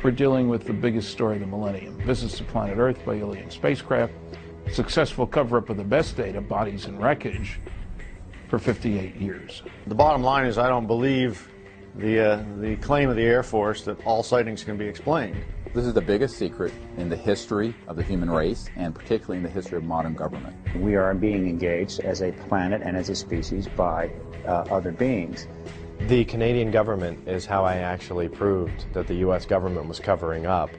We're dealing with the biggest story of the millennium. Visits to planet Earth by alien spacecraft, successful cover-up of the best data, bodies and wreckage, for 58 years. The bottom line is I don't believe the claim of the Air Force that all sightings can be explained. This is the biggest secret in the history of the human race, and particularly in the history of modern government. We are being engaged as a planet and as a species by other beings. The Canadian government is how I actually proved that the U.S. government was covering up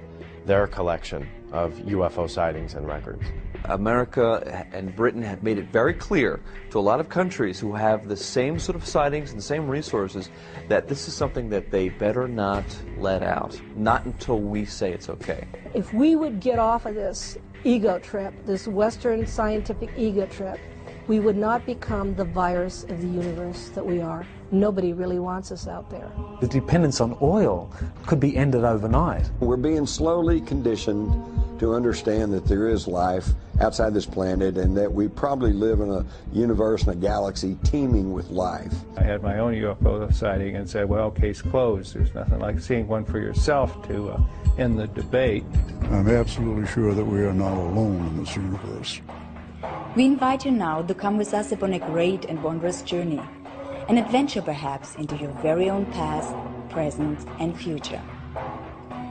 their collection of UFO sightings and records. America and Britain have made it very clear to a lot of countries who have the same sort of sightings and the same resources that this is something that they better not let out, not until we say it's okay. If we would get off of this ego trip, this Western scientific ego trip, we would not become the virus of the universe that we are. Nobody really wants us out there. The dependence on oil could be ended overnight. We're being slowly conditioned to understand that there is life outside this planet and that we probably live in a universe and a galaxy teeming with life. I had my own UFO sighting and said, well, case closed. There's nothing like seeing one for yourself to end the debate. I'm absolutely sure that we are not alone in this universe. We invite you now to come with us upon a great and wondrous journey, an adventure perhaps into your very own past, present and future.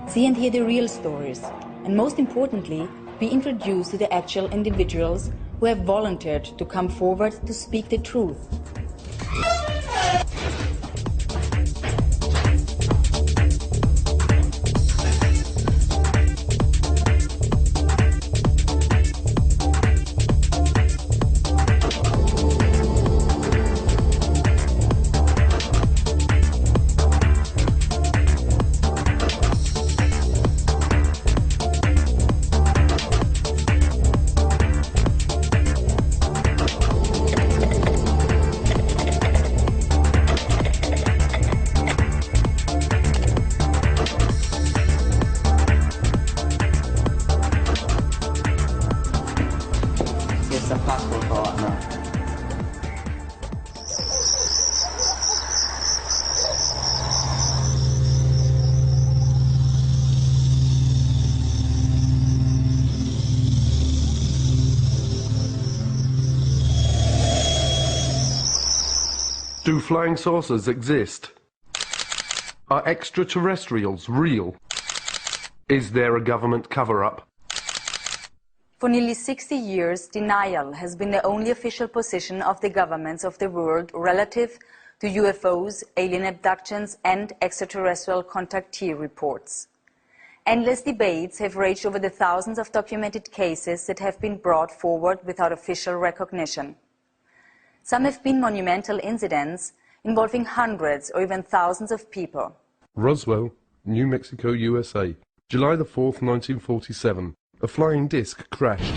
See and hear the real stories, and most importantly, be introduced to the actual individuals who have volunteered to come forward to speak the truth. Do flying saucers exist? Are extraterrestrials real? Is there a government cover-up? For nearly 60 years, denial has been the only official position of the governments of the world relative to UFOs, alien abductions, and extraterrestrial contactee reports. Endless debates have raged over the thousands of documented cases that have been brought forward without official recognition. Some have been monumental incidents involving hundreds or even thousands of people. Roswell, New Mexico, USA. July the 4th, 1947. A flying disc crashed.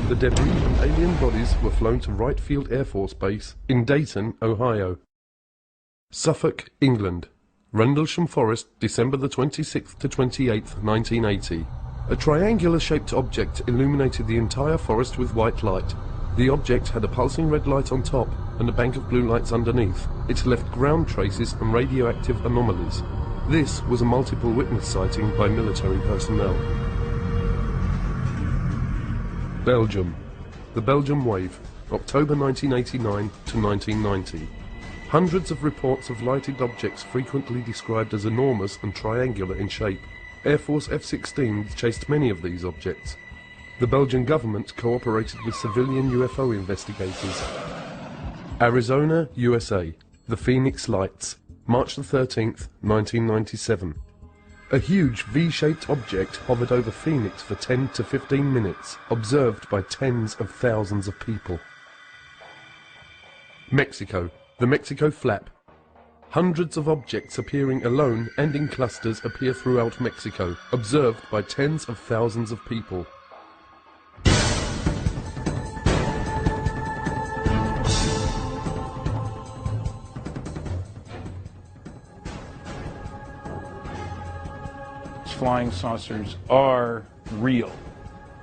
The debris and alien bodies were flown to Wright Field Air Force Base in Dayton, Ohio. Suffolk, England. Rendlesham Forest, December the 26th to 28th, 1980. A triangular-shaped object illuminated the entire forest with white light. The object had a pulsing red light on top and a bank of blue lights underneath. It left ground traces and radioactive anomalies. This was a multiple witness sighting by military personnel. Belgium. The Belgium Wave, October 1989 to 1990. Hundreds of reports of lighted objects frequently described as enormous and triangular in shape. Air Force F-16s chased many of these objects. The Belgian government cooperated with civilian UFO investigators. Arizona, USA. The Phoenix Lights, March the 13th, 1997. A huge V-shaped object hovered over Phoenix for 10 to 15 minutes, observed by tens of thousands of people. Mexico. The Mexico Flap. Hundreds of objects appearing alone and in clusters appear throughout Mexico, observed by tens of thousands of people. Flying saucers are real.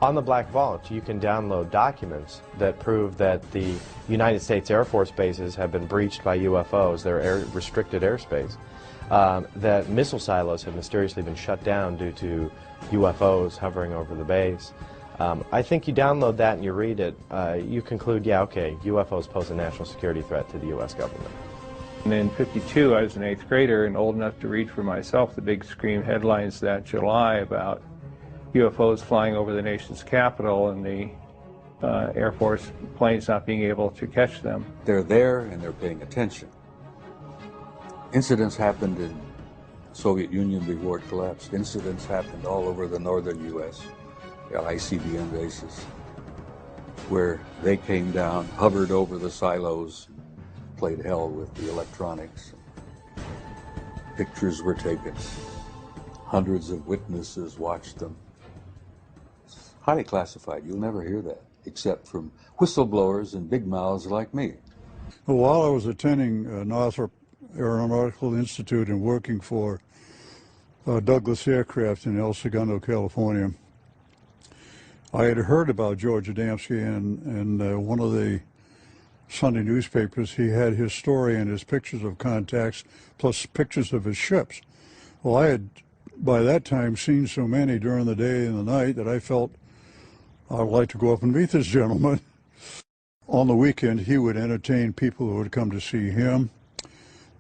On the Black Vault, you can download documents that prove that the United States Air Force bases have been breached by UFOs, their restricted airspace. that missile silos have mysteriously been shut down due to UFOs hovering over the base. I think you download that and you read it, you conclude, yeah, okay, UFOs pose a national security threat to the U.S. government. And in '52, I was an 8th grader and old enough to read for myself the big screen headlines that July about UFOs flying over the nation's capital and the Air Force planes not being able to catch them. They're there and they're paying attention. Incidents happened in the Soviet Union before it collapsed. Incidents happened all over the northern U.S., at ICBM bases, where they came down, hovered over the silos, played hell with the electronics. Pictures were taken. Hundreds of witnesses watched them. It's highly classified. You'll never hear that, except from whistleblowers and big mouths like me. Well, while I was attending Northrop Aeronautical Institute and working for Douglas Aircraft in El Segundo, California, I had heard about George Adamski, and one of the Sunday newspapers, he had his story and his pictures of contacts, plus pictures of his ships. Well, I had, by that time, seen so many during the day and the night that I felt I'd like to go up and meet this gentleman. On the weekend, he would entertain people who would come to see him,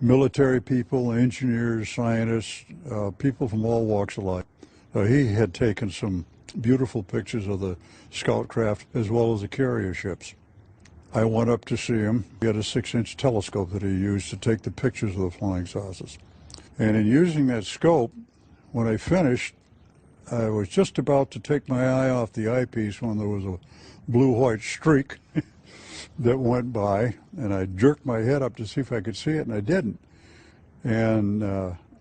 military people, engineers, scientists, people from all walks of life. He had taken some beautiful pictures of the scout craft as well as the carrier ships. I went up to see him. He had a 6-inch telescope that he used to take the pictures of the flying saucers. And in using that scope, when I finished, I was just about to take my eye off the eyepiece when there was a blue-white streak that went by, and I jerked my head up to see if I could see it, and I didn't. And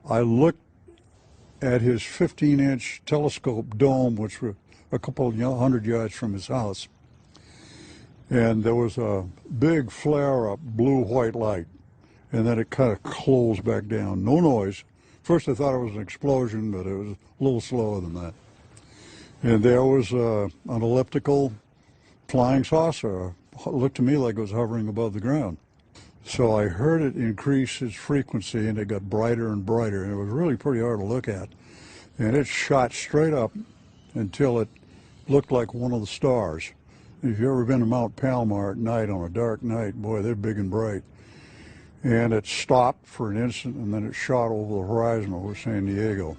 I looked at his 15-inch telescope dome, which was a couple of 100 yards from his house. And there was a big flare-up blue-white light, and then it kind of closed back down. No noise. First I thought it was an explosion, but it was a little slower than that. And there was an elliptical flying saucer. It looked to me like it was hovering above the ground. So I heard it increase its frequency, and it got brighter and brighter, and it was really pretty hard to look at. And it shot straight up until it looked like one of the stars. If you've ever been to Mount Palomar at night on a dark night, boy, they're big and bright. And it stopped for an instant, and then it shot over the horizon over San Diego.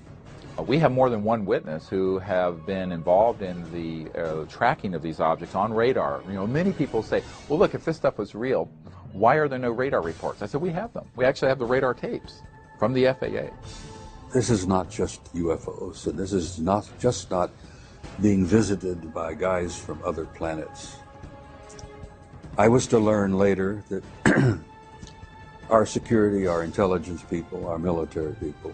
We have more than one witness who have been involved in the tracking of these objects on radar. You know, many people say, well, look, if this stuff was real, why are there no radar reports? I said, we have them. We actually have the radar tapes from the FAA. This is not just UFOs, and this is not being visited by guys from other planets. I was to learn later that our security, our intelligence people, our military people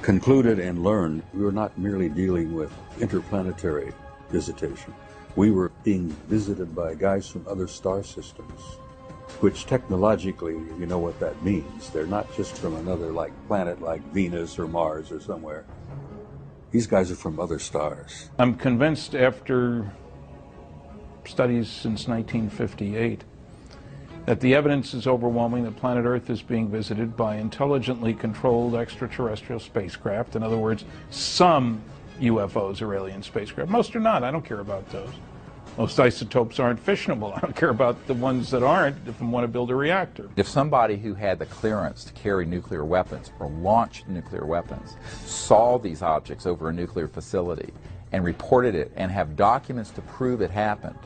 concluded and learned we were not merely dealing with interplanetary visitation. We were being visited by guys from other star systems, which technologically, you know what that means. They're not just from another planet like Venus or Mars or somewhere. These guys are from other stars. I'm convinced after studies since 1958 that the evidence is overwhelming that planet Earth is being visited by intelligently controlled extraterrestrial spacecraft. In other words, some UFOs are alien spacecraft. Most are not. I don't care about those. Most isotopes aren't fissionable. I don't care about the ones that aren't if I want to build a reactor. If somebody who had the clearance to carry nuclear weapons or launch nuclear weapons saw these objects over a nuclear facility and reported it and have documents to prove it happened,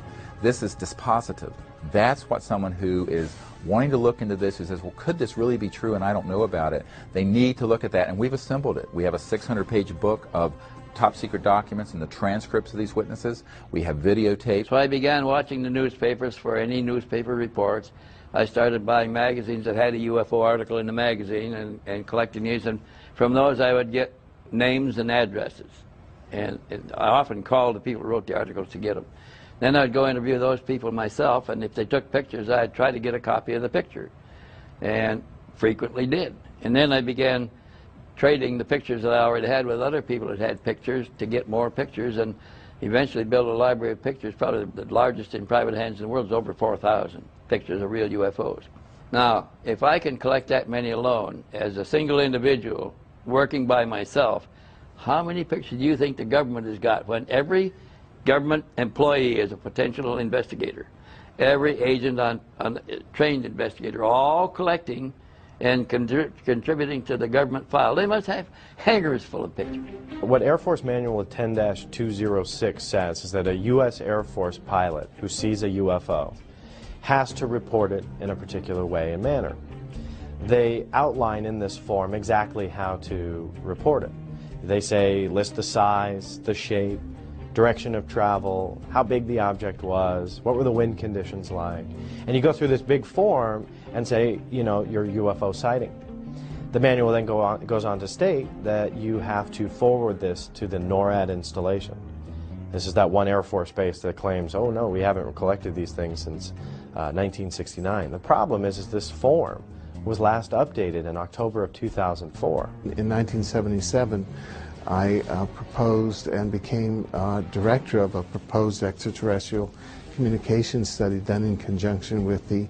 this is dispositive. That's what someone who is wanting to look into this, who says, well, could this really be true and I don't know about it, they need to look at that, and we've assembled it. We have a 600-page book of top secret documents and the transcripts of these witnesses. We have videotapes. So I began watching the newspapers for any newspaper reports. I started buying magazines that had a UFO article in the magazine and collecting these, and from those I would get names and addresses. And I often called the people who wrote the articles to get them. Then I'd go interview those people myself, and if they took pictures, I'd try to get a copy of the picture, and frequently did. And then I began trading the pictures that I already had with other people that had pictures to get more pictures, and eventually built a library of pictures, probably the largest in private hands in the world. Is over 4,000 pictures of real UFOs. Now, if I can collect that many alone as a single individual working by myself, how many pictures do you think the government has got when every government employee is a potential investigator? Every agent on trained investigator, all collecting and contributing to the government file. They must have hangars full of pictures. What Air Force Manual 10-206 says is that a U.S. Air Force pilot who sees a UFO has to report it in a particular way and manner. They outline in this form exactly how to report it. They say list the size, the shape, direction of travel, how big the object was, what were the wind conditions like. And you go through this big form and say, you know, your UFO sighting. The manual then goes on to state that you have to forward this to the NORAD installation. This is that one Air Force base that claims, oh no, we haven't collected these things since 1969. The problem is this form was last updated in October of 2004. In 1977, I proposed and became director of a proposed extraterrestrial communication study done in conjunction with the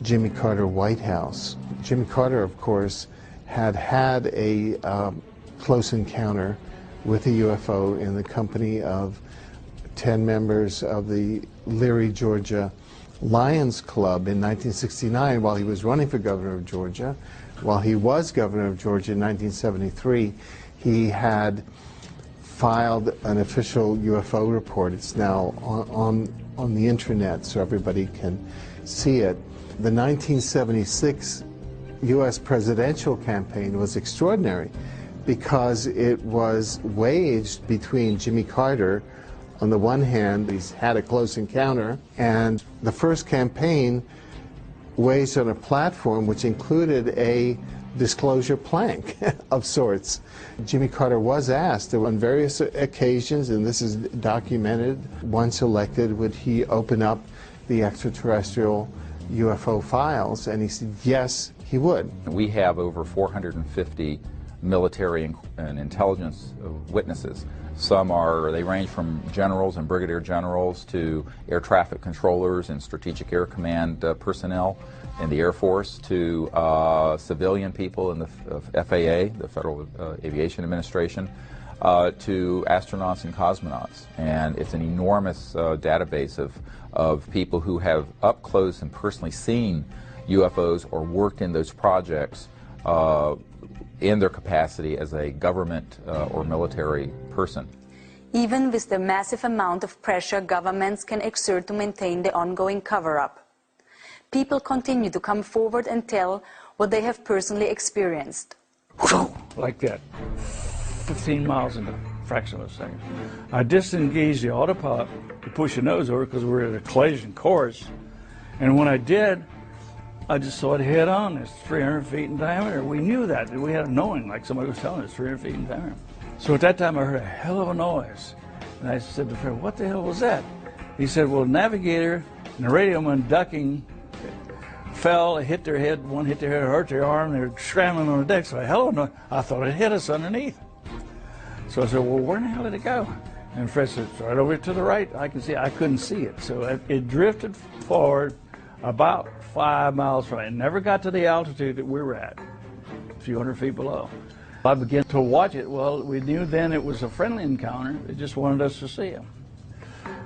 Jimmy Carter White House. Jimmy Carter, of course, had a close encounter with a UFO in the company of 10 members of the Leary, Georgia Lions Club in 1969 while he was running for governor of Georgia. While he was governor of Georgia in 1973, he had filed an official UFO report. It's now on the internet so everybody can see it. The 1976 U.S. presidential campaign was extraordinary because it was waged between Jimmy Carter, on the one hand, he's had a close encounter, and the first campaign waged on a platform which included a disclosure plank of sorts. Jimmy Carter was asked on various occasions, and this is documented, once elected, would he open up the extraterrestrial UFO files, and he said yes, he would. We have over 450 military and intelligence witnesses. They range from generals and brigadier generals to air traffic controllers and strategic air command personnel in the Air Force to civilian people in the FAA, the Federal Aviation Administration, to astronauts and cosmonauts. And it's an enormous database of people who have up close and personally seen UFOs or worked in those projects in their capacity as a government or military person. Even with the massive amount of pressure governments can exert to maintain the ongoing cover-up, people continue to come forward and tell what they have personally experienced. Like that, 15 miles in a fraction of a second. I disengaged the autopilot to push the nose over because we were at a collision course, and when I did, I just saw it head on. It's 300 feet in diameter. We knew that. We had a knowing, like somebody was telling us, 300 feet in diameter. So at that time I heard a hell of a noise. And I said to Fred, what the hell was that? He said, well, the navigator and the radio man ducking fell, hit their head, one hit their head, hurt their arm, they were scrambling on the deck. So I thought it hit us underneath. So I said, well, where in the hell did it go? And Fred said, it's right over to the right. I can see it. I couldn't see it. So it drifted forward about 5 miles from it. It never got to the altitude that we were at, a few hundred feet below. I began to watch it. Well, we knew then it was a friendly encounter. It just wanted us to see him.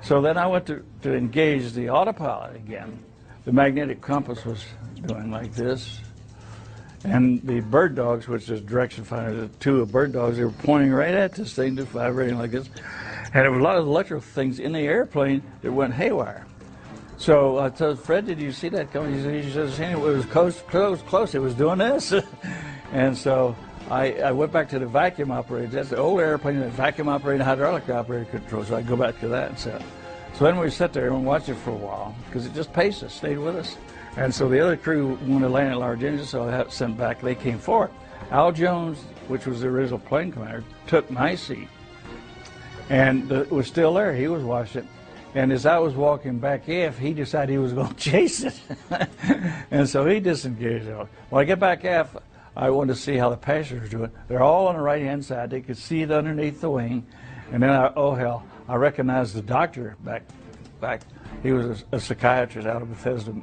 So then I went to engage the autopilot again. The magnetic compass was doing like this. And the bird dogs, which is direction finder, the two bird dogs, they were pointing right at this thing, just vibrating like this. And there were a lot of electrical things in the airplane that went haywire. So I told Fred, did you see that coming? He says, it was close, it was doing this. And so I went back to the vacuum operator. That's the old airplane, the vacuum operator, hydraulic operator control. So I go back to that and set. So then we sat there and watched it for a while because it just paced us, stayed with us. And so the other crew wanted to land at large engines, so I had sent back. They came forward. Al Jones, which was the original plane commander, took my seat and was still there. He was watching it. And as I was walking back aft, he decided he was going to chase it. And so he disengaged. When I get back aft, I wanted to see how the passengers do it. They're all on the right-hand side. They could see it underneath the wing. And then, I recognized the doctor back. He was a psychiatrist out of Bethesda,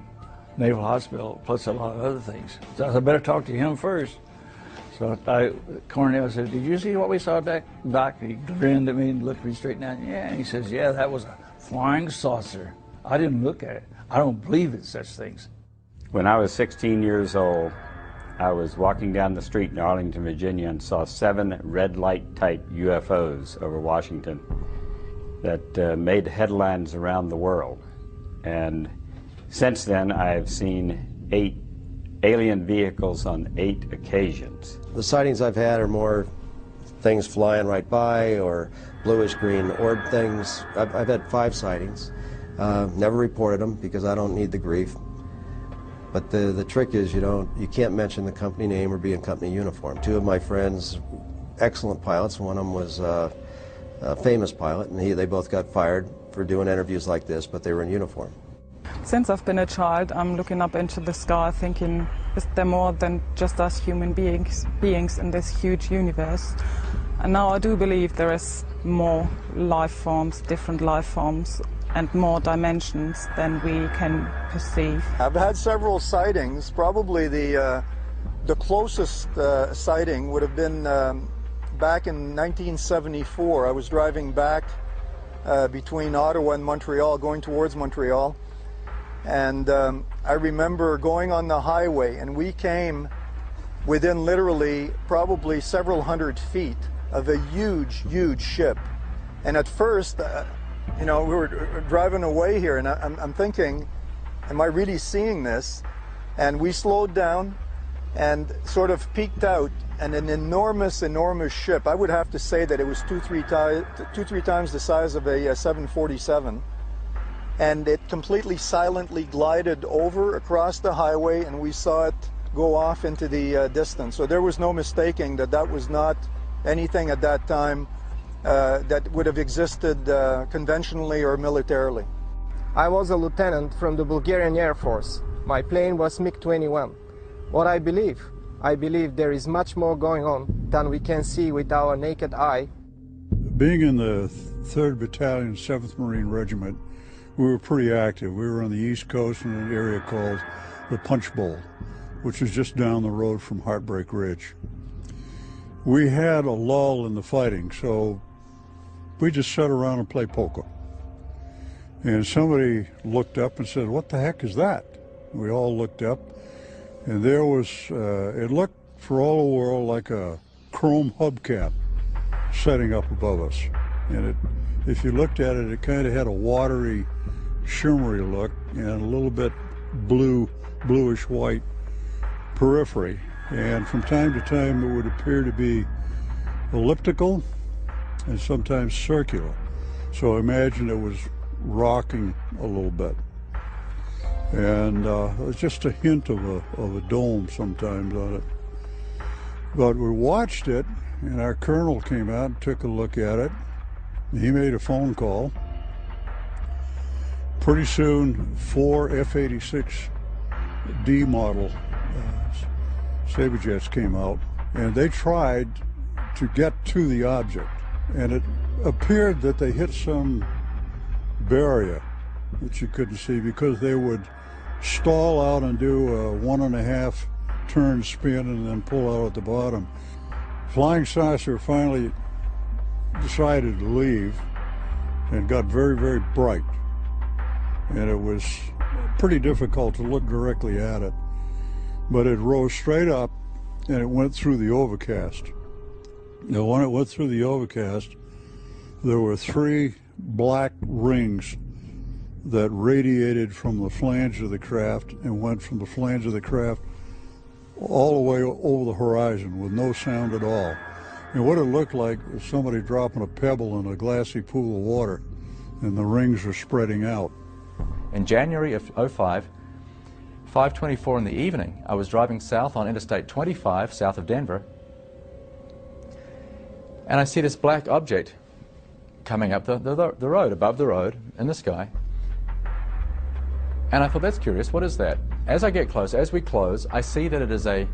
Naval Hospital, plus a lot of other things. So I said, I better talk to him first. So Cornell said, did you see what we saw, Doc? He grinned at me and looked me straight down. Yeah, and he says, yeah, that was a flying saucer. I didn't look at it. I don't believe in such things. When I was 16 years old, I was walking down the street in Arlington, Virginia, and saw 7 red light type UFOs over Washington that made headlines around the world. And since then, I've seen 8 alien vehicles on 8 occasions. The sightings I've had are more things flying right by or bluish-green orb things. I've had 5 sightings. Never reported them because I don't need the grief. But the trick is you can't mention the company name or be in company uniform. 2 of my friends, excellent pilots. One of them was a famous pilot, and they both got fired for doing interviews like this, but they were in uniform. Since I've been a child, I'm looking up into the sky thinking, is there more than just us human beings in this huge universe? And now I do believe there is more life forms, different life forms, and more dimensions than we can perceive. I've had several sightings. Probably the closest sighting would have been back in 1974. I was driving back between Ottawa and Montreal, going towards Montreal. And I remember going on the highway, and we came within literally probably several hundred feet of a huge, huge ship. And at first, we were driving away here, and I'm thinking, am I really seeing this? And we slowed down and sort of peeked out, and an enormous, enormous ship. I would have to say that it was 2-3 times the size of a 747. And it completely silently glided over across the highway, and we saw it go off into the distance. So there was no mistaking that was not anything at that time that would have existed conventionally or militarily. I was a lieutenant from the Bulgarian Air Force. My plane was MiG-21. What I believe there is much more going on than we can see with our naked eye. Being in the 3rd Battalion, 7th Marine Regiment, we were pretty active. We were on the East Coast in an area called the Punch Bowl, which is just down the road from Heartbreak Ridge. We had a lull in the fighting, so we just sat around and played poker. And somebody looked up and said, "What the heck is that?" We all looked up, and there was, it looked for all the world like a chrome hubcap setting up above us. And if you looked at it, it kind of had a watery, shimmery look and a little bit bluish white periphery. And from time to time it would appear to be elliptical and sometimes circular. So imagine it was rocking a little bit. And it's just a hint of a dome sometimes on it. But we watched it, and our colonel came out and took a look at it. He made a phone call. Pretty soon, 4 F-86D model Sabre jets came out, and they tried to get to the object. And it appeared that they hit some barrier that you couldn't see, because they would stall out and do a 1.5 turn spin and then pull out at the bottom. Flying saucer finally decided to leave and got very, very bright. And it was pretty difficult to look directly at it. But it rose straight up and it went through the overcast. Now, when it went through the overcast, there were 3 black rings that radiated from the flange of the craft and went from the flange of the craft all the way over the horizon with no sound at all. And what it looked like was somebody dropping a pebble in a glassy pool of water, and the rings were spreading out. In January of 05, 5:24 in the evening, I was driving south on Interstate 25, south of Denver, and I see this black object coming up the road, above the road, in the sky. And I thought, that's curious, what is that? As I get close, as we close, I see that it is a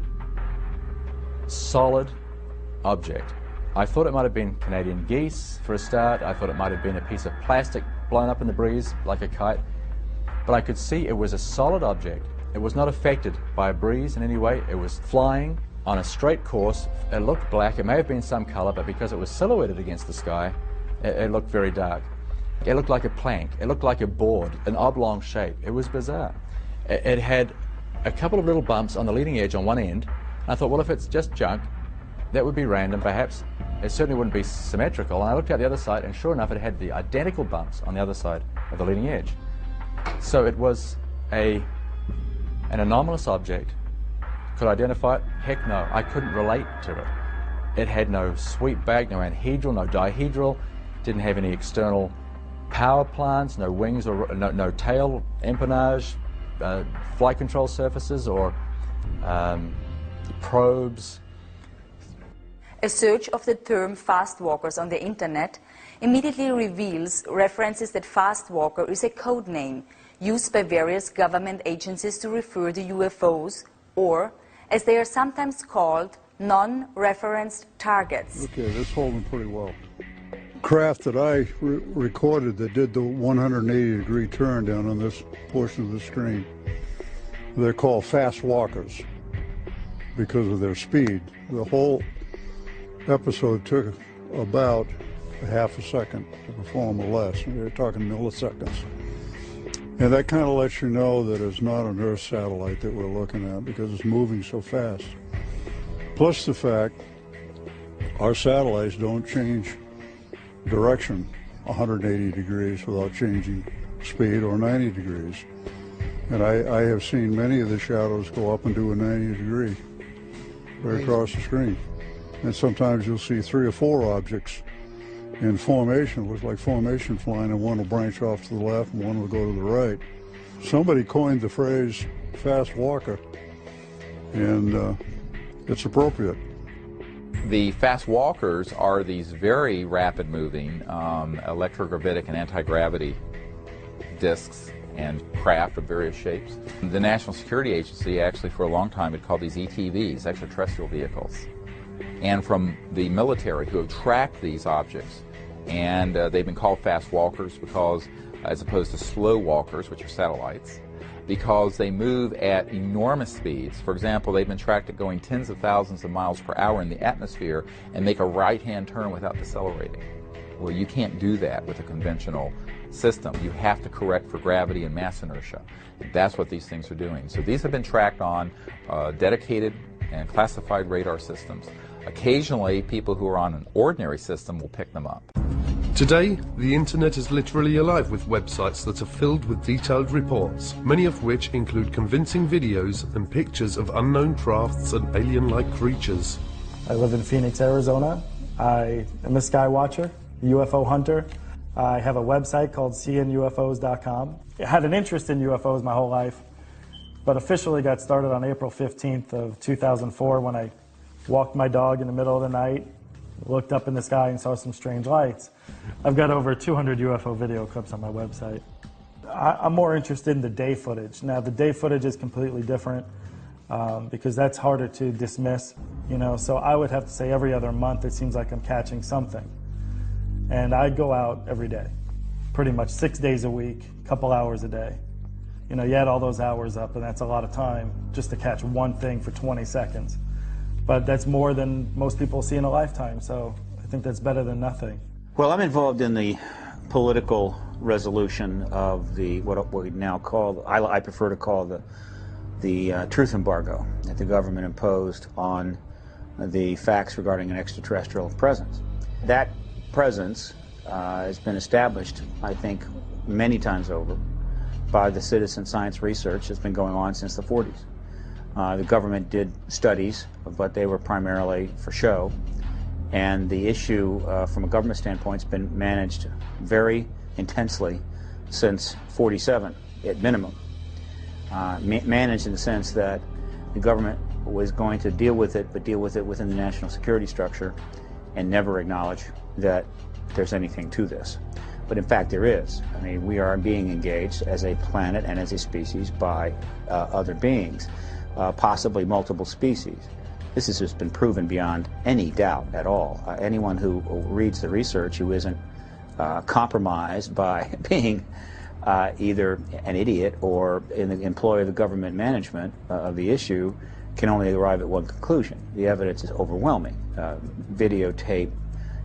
solid object. I thought it might have been Canadian geese for a start. I thought it might have been a piece of plastic blown up in the breeze like a kite. But I could see it was a solid object. It was not affected by a breeze in any way. It was flying on a straight course. It looked black. It may have been some color, but because it was silhouetted against the sky, it looked very dark. It looked like a plank. It looked like a board, an oblong shape. It was bizarre. It had a couple of little bumps on the leading edge on one end. I thought, well, if it's just junk, that would be random, perhaps. It certainly wouldn't be symmetrical. And I looked out the other side, and sure enough, it had the identical bumps on the other side of the leading edge. So it was an anomalous object. Could I identify it? Heck no. I couldn't relate to it. It had no sweep back, no anhedral, no dihedral, didn't have any external power plants, no wings or no tail empennage, flight control surfaces or probes. A search of the term Fastwalkers on the internet immediately reveals references that Fastwalker is a code name used by various government agencies to refer to UFOs, or, as they are sometimes called, non-referenced targets. Okay, this holding pretty well. Craft that I recorded that did the 180-degree turn down on this portion of the screen, they're called Fastwalkers because of their speed. The whole episode took about a half a second to perform or less. They're talking milliseconds. And that kind of lets you know that it's not an Earth satellite that we're looking at because it's moving so fast. Plus the fact our satellites don't change direction 180 degrees without changing speed or 90 degrees. And I have seen many of the shadows go up and do a 90 degree right across the screen. And sometimes you'll see 3 or 4 objects in formation. It looks like formation flying, and one will branch off to the left and one will go to the right. Somebody coined the phrase fast walker, and it's appropriate. The fast walkers are these very rapid moving electrogravitic and anti-gravity discs and craft of various shapes. The National Security Agency actually for a long time had called these ETVs, extraterrestrial vehicles. And from the military who have tracked these objects, and they've been called fast walkers because, as opposed to slow walkers, which are satellites, because they move at enormous speeds. For example, they've been tracked at going tens of thousands of miles per hour in the atmosphere and make a right-hand turn without decelerating. Well, you can't do that with a conventional system. You have to correct for gravity and mass inertia. That's what these things are doing. So these have been tracked on dedicated and classified radar systems. Occasionally, people who are on an ordinary system will pick them up. Today, the internet is literally alive with websites that are filled with detailed reports, many of which include convincing videos and pictures of unknown crafts and alien-like creatures. I live in Phoenix, Arizona. I am a sky watcher, UFO hunter. I have a website called seeingufos.com. I had an interest in UFOs my whole life, but officially got started on April 15th of 2004 when I walked my dog in the middle of the night, looked up in the sky and saw some strange lights. I've got over 200 UFO video clips on my website. I'm more interested in the day footage. Now, the day footage is completely different because that's harder to dismiss, you know, so I would have to say every other month it seems like I'm catching something. And I go out every day, pretty much 6 days a week, a couple hours a day. You know, you add all those hours up and that's a lot of time just to catch one thing for 20 seconds. But that's more than most people see in a lifetime, so I think that's better than nothing. Well, I'm involved in the political resolution of the what we now call, I prefer to call the truth embargo that the government imposed on the facts regarding an extraterrestrial presence. That presence has been established, I think, many times over by the citizen science research that's been going on since the 40s. The government did studies, but they were primarily for show. And the issue, from a government standpoint, has been managed very intensely since '47, at minimum. Managed in the sense that the government was going to deal with it, but deal with it within the national security structure and never acknowledge that there's anything to this. But in fact, there is. I mean, we are being engaged as a planet and as a species by other beings. Possibly multiple species. This has just been proven beyond any doubt at all. Anyone who reads the research who isn't compromised by being either an idiot or in the employ of the government management of the issue can only arrive at one conclusion. The evidence is overwhelming. Videotape,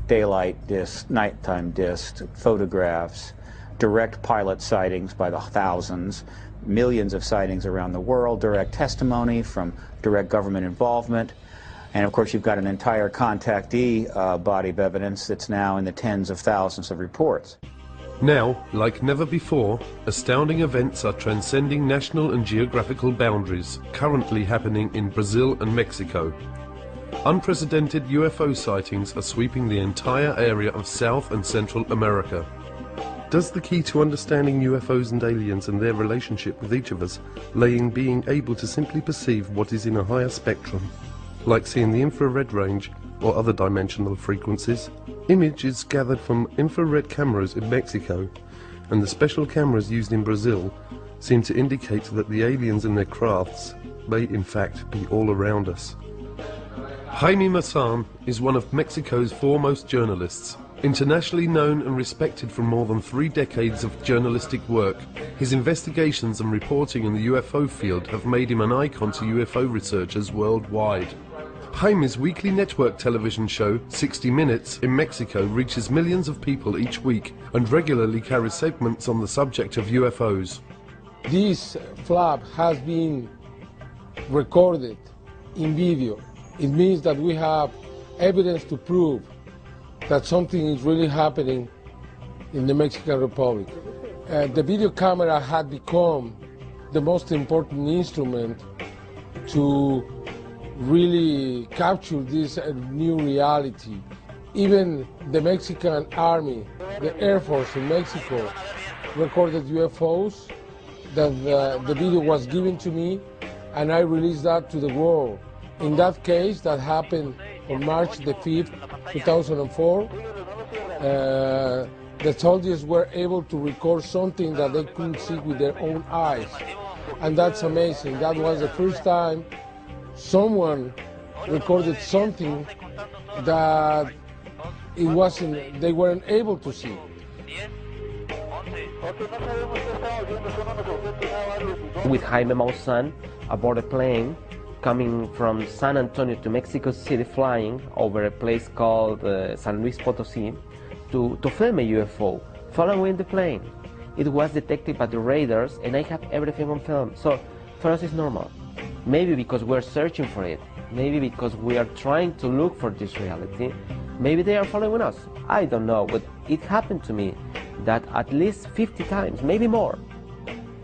daylight discs, nighttime discs, photographs, direct pilot sightings by the thousands, millions of sightings around the world, direct testimony from direct government involvement, and of course you've got an entire contactee body of evidence that's now in the tens of thousands of reports. Now, like never before, astounding events are transcending national and geographical boundaries, currently happening in Brazil and Mexico. Unprecedented UFO sightings are sweeping the entire area of South and Central America. Does the key to understanding UFOs and aliens and their relationship with each of us lay in being able to simply perceive what is in a higher spectrum, like seeing the infrared range or other dimensional frequencies? Images gathered from infrared cameras in Mexico and the special cameras used in Brazil seem to indicate that the aliens and their crafts may in fact be all around us. Jaime Maussan is one of Mexico's foremost journalists. Internationally known and respected for more than 3 decades of journalistic work, his investigations and reporting in the UFO field have made him an icon to UFO researchers worldwide. Jaime's weekly network television show, 60 Minutes, in Mexico reaches millions of people each week and regularly carries segments on the subject of UFOs. This flap has been recorded in video. It means that we have evidence to prove that something is really happening in the Mexican Republic. The video camera had become the most important instrument to really capture this new reality. Even the Mexican Army, the Air Force in Mexico, recorded UFOs. That the video was given to me, and I released that to the world. In that case, that happened on March the 5th, 2004, the soldiers were able to record something that they couldn't see with their own eyes. And that's amazing. That was the first time someone recorded something that they weren't able to see. With Jaime Maussan aboard a plane coming from San Antonio to Mexico City, flying over a place called San Luis Potosí to film a UFO, following the plane. It was detected by the radars, and I have everything on film. So for us it's normal. Maybe because we're searching for it. Maybe because we are trying to look for this reality. Maybe they are following us. I don't know, but it happened to me that at least 50 times, maybe more.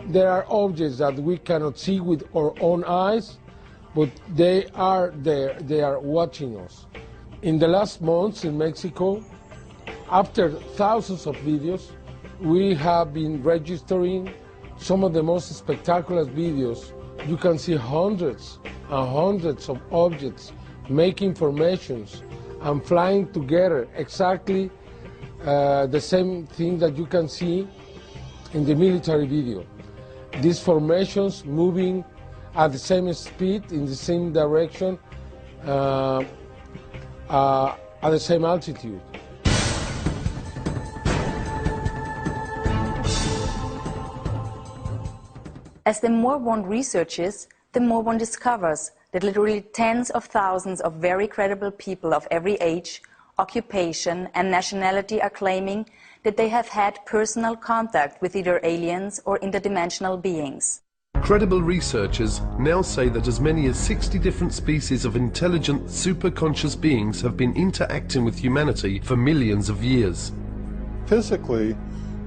There are objects that we cannot see with our own eyes, but they are there, they are watching us. In the last months in Mexico, after thousands of videos, we have been registering some of the most spectacular videos. You can see hundreds and hundreds of objects making formations and flying together, exactly the same thing that you can see in the military video. These formations moving at the same speed, in the same direction, at the same altitude. As the more one researches, the more one discovers that literally tens of thousands of very credible people of every age, occupation, and nationality are claiming that they have had personal contact with either aliens or interdimensional beings. Credible researchers now say that as many as 60 different species of intelligent, superconscious beings have been interacting with humanity for millions of years. Physically,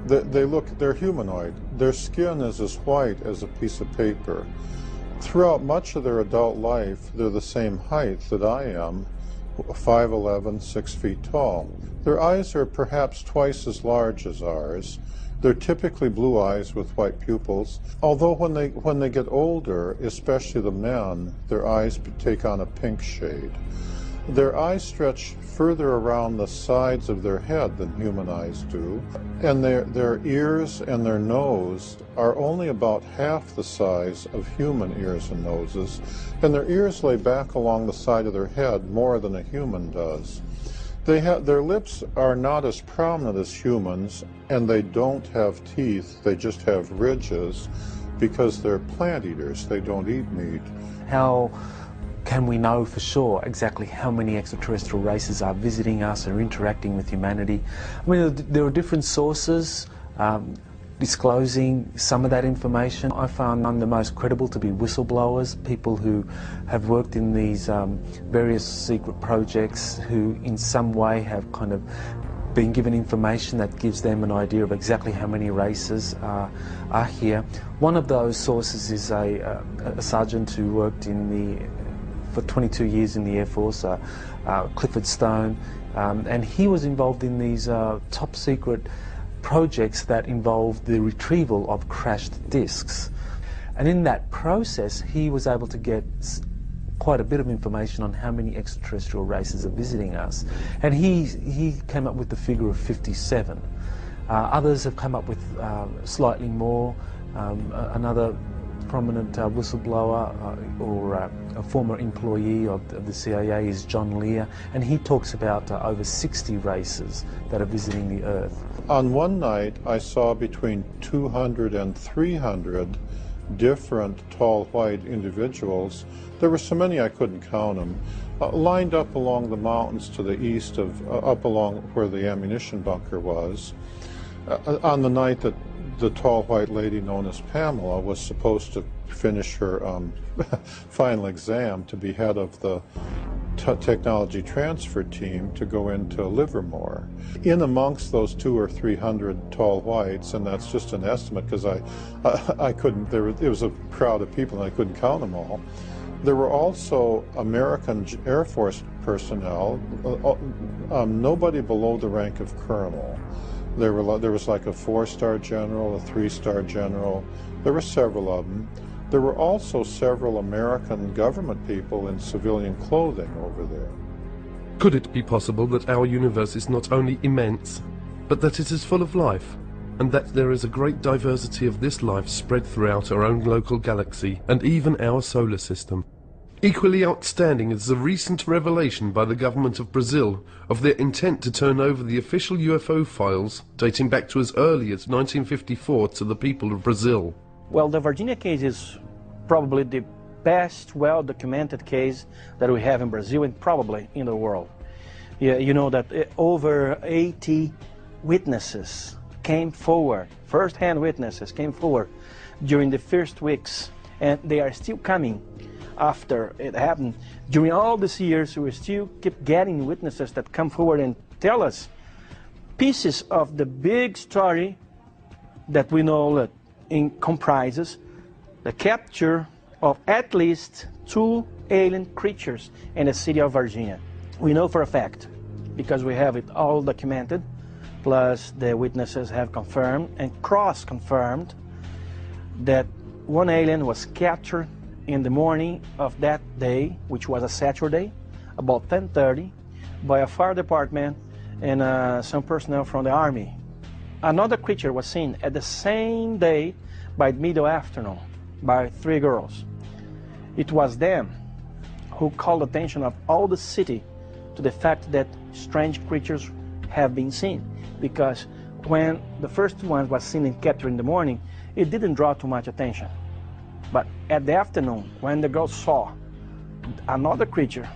they're humanoid. Their skin is as white as a piece of paper. Throughout much of their adult life, they're the same height that I am, 5'11", 6 feet tall. Their eyes are perhaps twice as large as ours. They're typically blue eyes with white pupils, although when they get older, especially the men, their eyes take on a pink shade. Their eyes stretch further around the sides of their head than human eyes do, and their ears and their nose are only about half the size of human ears and noses, and their ears lay back along the side of their head more than a human does. Their lips are not as prominent as humans, and they don't have teeth. They just have ridges because they're plant eaters. They don't eat meat. How can we know for sure exactly how many extraterrestrial races are visiting us or interacting with humanity? I mean, there are different sources disclosing some of that information. I found none the most credible to be whistleblowers, people who have worked in these various secret projects, who in some way have kind of been given information that gives them an idea of exactly how many races are here. One of those sources is a sergeant who worked for 22 years in the Air Force, Clifford Stone, and he was involved in these top secret projects that involved the retrieval of crashed discs. And in that process, he was able to get quite a bit of information on how many extraterrestrial races are visiting us. And he came up with the figure of 57. Others have come up with slightly more. Another prominent whistleblower or a former employee of the CIA is John Lear, and he talks about over 60 races that are visiting the Earth. On one night, I saw between 200 and 300 different tall white individuals. There were so many I couldn't count them, lined up along the mountains to the east of, up along where the ammunition bunker was. On the night that the tall white lady known as Pamela was supposed to finish her final exam to be head of the technology transfer team to go into Livermore. In amongst those 200 or 300 tall whites, and that's just an estimate because I couldn't, it was a crowd of people and I couldn't count them all. There were also American Air Force personnel, nobody below the rank of colonel. There was like a 4-star general, a 3-star general. There were several of them. There were also several American government people in civilian clothing over there. Could it be possible that our universe is not only immense, but that it is full of life, and that there is a great diversity of this life spread throughout our own local galaxy and even our solar system? Equally outstanding is the recent revelation by the government of Brazil of their intent to turn over the official UFO files dating back to as early as 1954 to the people of Brazil. Well, the Virginia case is probably the best well-documented case that we have in Brazil and probably in the world. Yeah, you know that over 80 witnesses came forward, first-hand witnesses came forward during the first weeks, and they are still coming after it happened. During all these years, we still keep getting witnesses that come forward and tell us pieces of the big story that we know that comprises the capture of at least 2 alien creatures in the city of Virginia. We know for a fact, because we have it all documented, plus the witnesses have confirmed and cross-confirmed that one alien was captured in the morning of that day, which was a Saturday, about 10:30, by a fire department and some personnel from the Army. Another creature was seen at the same day by middle afternoon by 3 girls. It was them who called attention of all the city to the fact that strange creatures have been seen, because when the first one was seen and captured in the morning, it didn't draw too much attention. But at the afternoon, when the girls saw another creature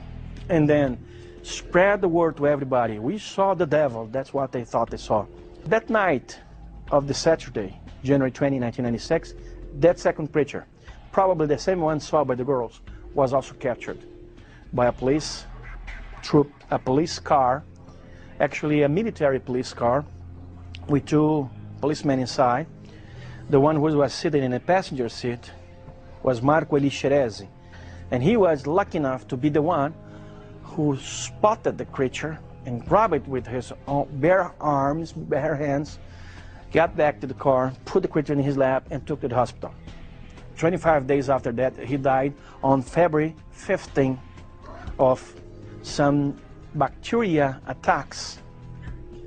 and then spread the word to everybody, we saw the devil, that's what they thought they saw. That night of the Saturday, January 20, 1996, that second creature, probably the same one saw by the girls, was also captured by a police troop, a police car, actually a military police car with 2 policemen inside. The one who was sitting in the passenger seat was Marco Elixerezi, and he was lucky enough to be the one who spotted the creature and grabbed it with his own bare arms, bare hands, got back to the car, put the creature in his lap, and took to the hospital. 25 days after that, he died on February 15 of some bacteria attacks,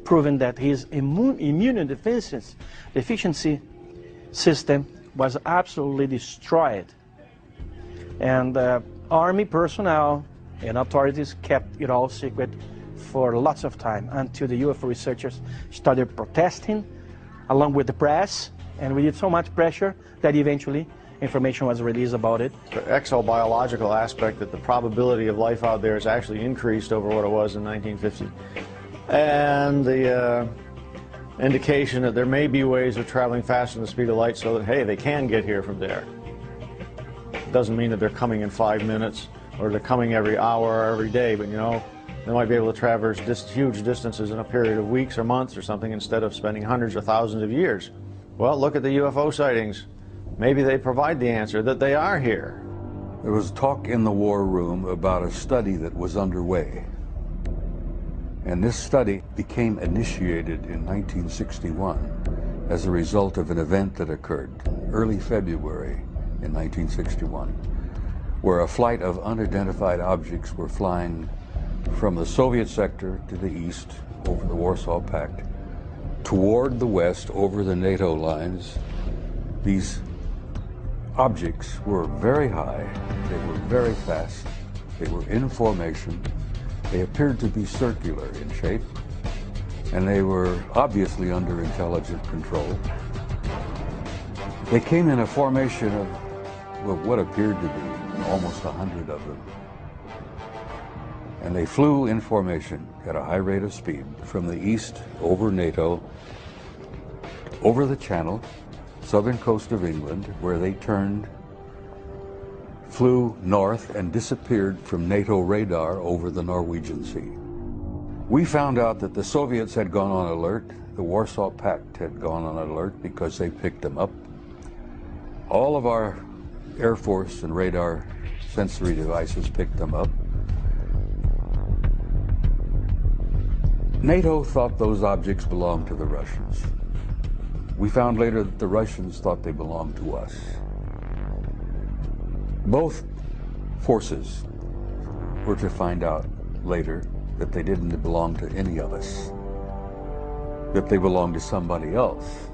proving that his immunodeficiency system was absolutely destroyed. And Army personnel and authorities kept it all secret for lots of time until the UFO researchers started protesting along with the press, and we did so much pressure that eventually information was released about it. The exobiological aspect, that the probability of life out there has actually increased over what it was in 1950. And the indication that there may be ways of traveling faster than the speed of light so that, hey, they can get here from there. It doesn't mean that they're coming in 5 minutes or they're coming every hour or every day, but you know, they might be able to traverse huge distances in a period of weeks or months or something instead of spending hundreds or thousands of years. Well, look at the UFO sightings. Maybe they provide the answer that they are here. There was talk in the war room about a study that was underway. And this study became initiated in 1961 as a result of an event that occurred early February in 1961, where a flight of unidentified objects were flying from the Soviet sector to the east over the Warsaw Pact, toward the west over the NATO lines. These objects were very high, they were very fast, they were in formation, they appeared to be circular in shape, and they were obviously under intelligent control. They came in a formation of what appeared to be almost 100 of them. And they flew in formation at a high rate of speed from the east over NATO, over the Channel, southern coast of England, where they turned, flew north, and disappeared from NATO radar over the Norwegian Sea. We found out that the Soviets had gone on alert, the Warsaw Pact had gone on alert because they picked them up. All of our Air Force and radar sensory devices picked them up. NATO thought those objects belonged to the Russians. We found later that the Russians thought they belonged to us. Both forces were to find out later that they didn't belong to any of us, that they belonged to somebody else.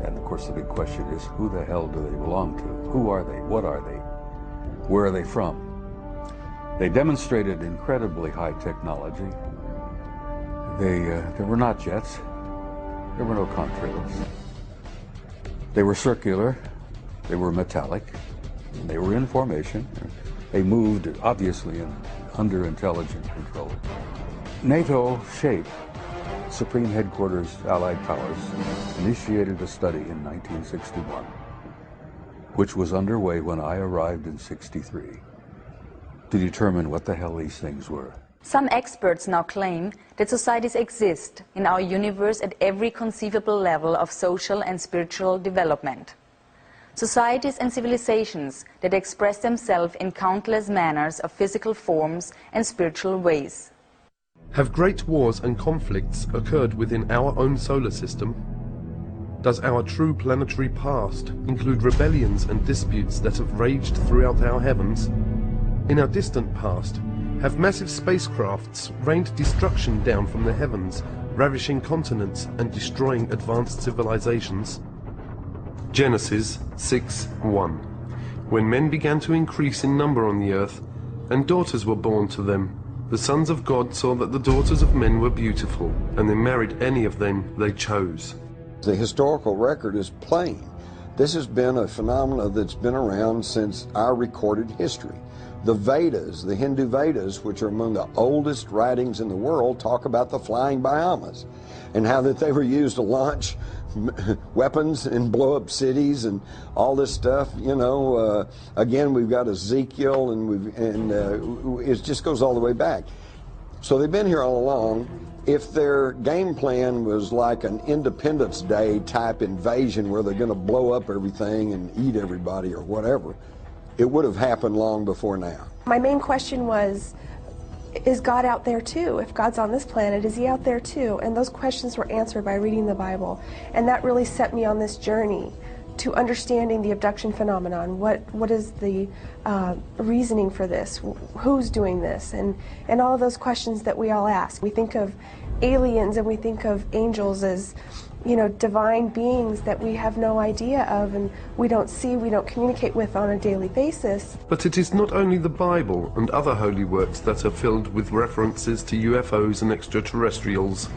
And of course the big question is, who the hell do they belong to? Who are they? What are they? Where are they from? They demonstrated incredibly high technology. There were not jets. There were no contrails. They were circular. They were metallic. They were in formation. They moved, obviously, under intelligent control. NATO SHAPE, Supreme Headquarters Allied Powers, initiated a study in 1961, which was underway when I arrived in '63, to determine what the hell these things were. Some experts now claim that societies exist in our universe at every conceivable level of social and spiritual development. Societies and civilizations that express themselves in countless manners of physical forms and spiritual ways. Have great wars and conflicts occurred within our own solar system? Does our true planetary past include rebellions and disputes that have raged throughout our heavens? In our distant past, have massive spacecrafts rained destruction down from the heavens, ravishing continents and destroying advanced civilizations? Genesis 6:1. When men began to increase in number on the earth, and daughters were born to them, the sons of God saw that the daughters of men were beautiful, and they married any of them they chose. The historical record is plain. This has been a phenomenon that's been around since our recorded history. The Vedas, the Hindu Vedas, which are among the oldest writings in the world, talk about the flying Brahmas and how that they were used to launch weapons and blow up cities and all this stuff. You know, again, we've got Ezekiel, and it just goes all the way back. So they've been here all along. If their game plan was like an Independence Day type invasion where they're going to blow up everything and eat everybody or whatever, it would have happened long before now. My main question was, is God out there too? If God's on this planet, is he out there too? And those questions were answered by reading the Bible. And that really set me on this journey to understanding the abduction phenomenon. What is the reasoning for this? Who's doing this? And all of those questions that we all ask. We think of aliens and we think of angels as, you know, divine beings that we have no idea of and we don't see, we don't communicate with on a daily basis. But it is not only the Bible and other holy works that are filled with references to UFOs and extraterrestrials.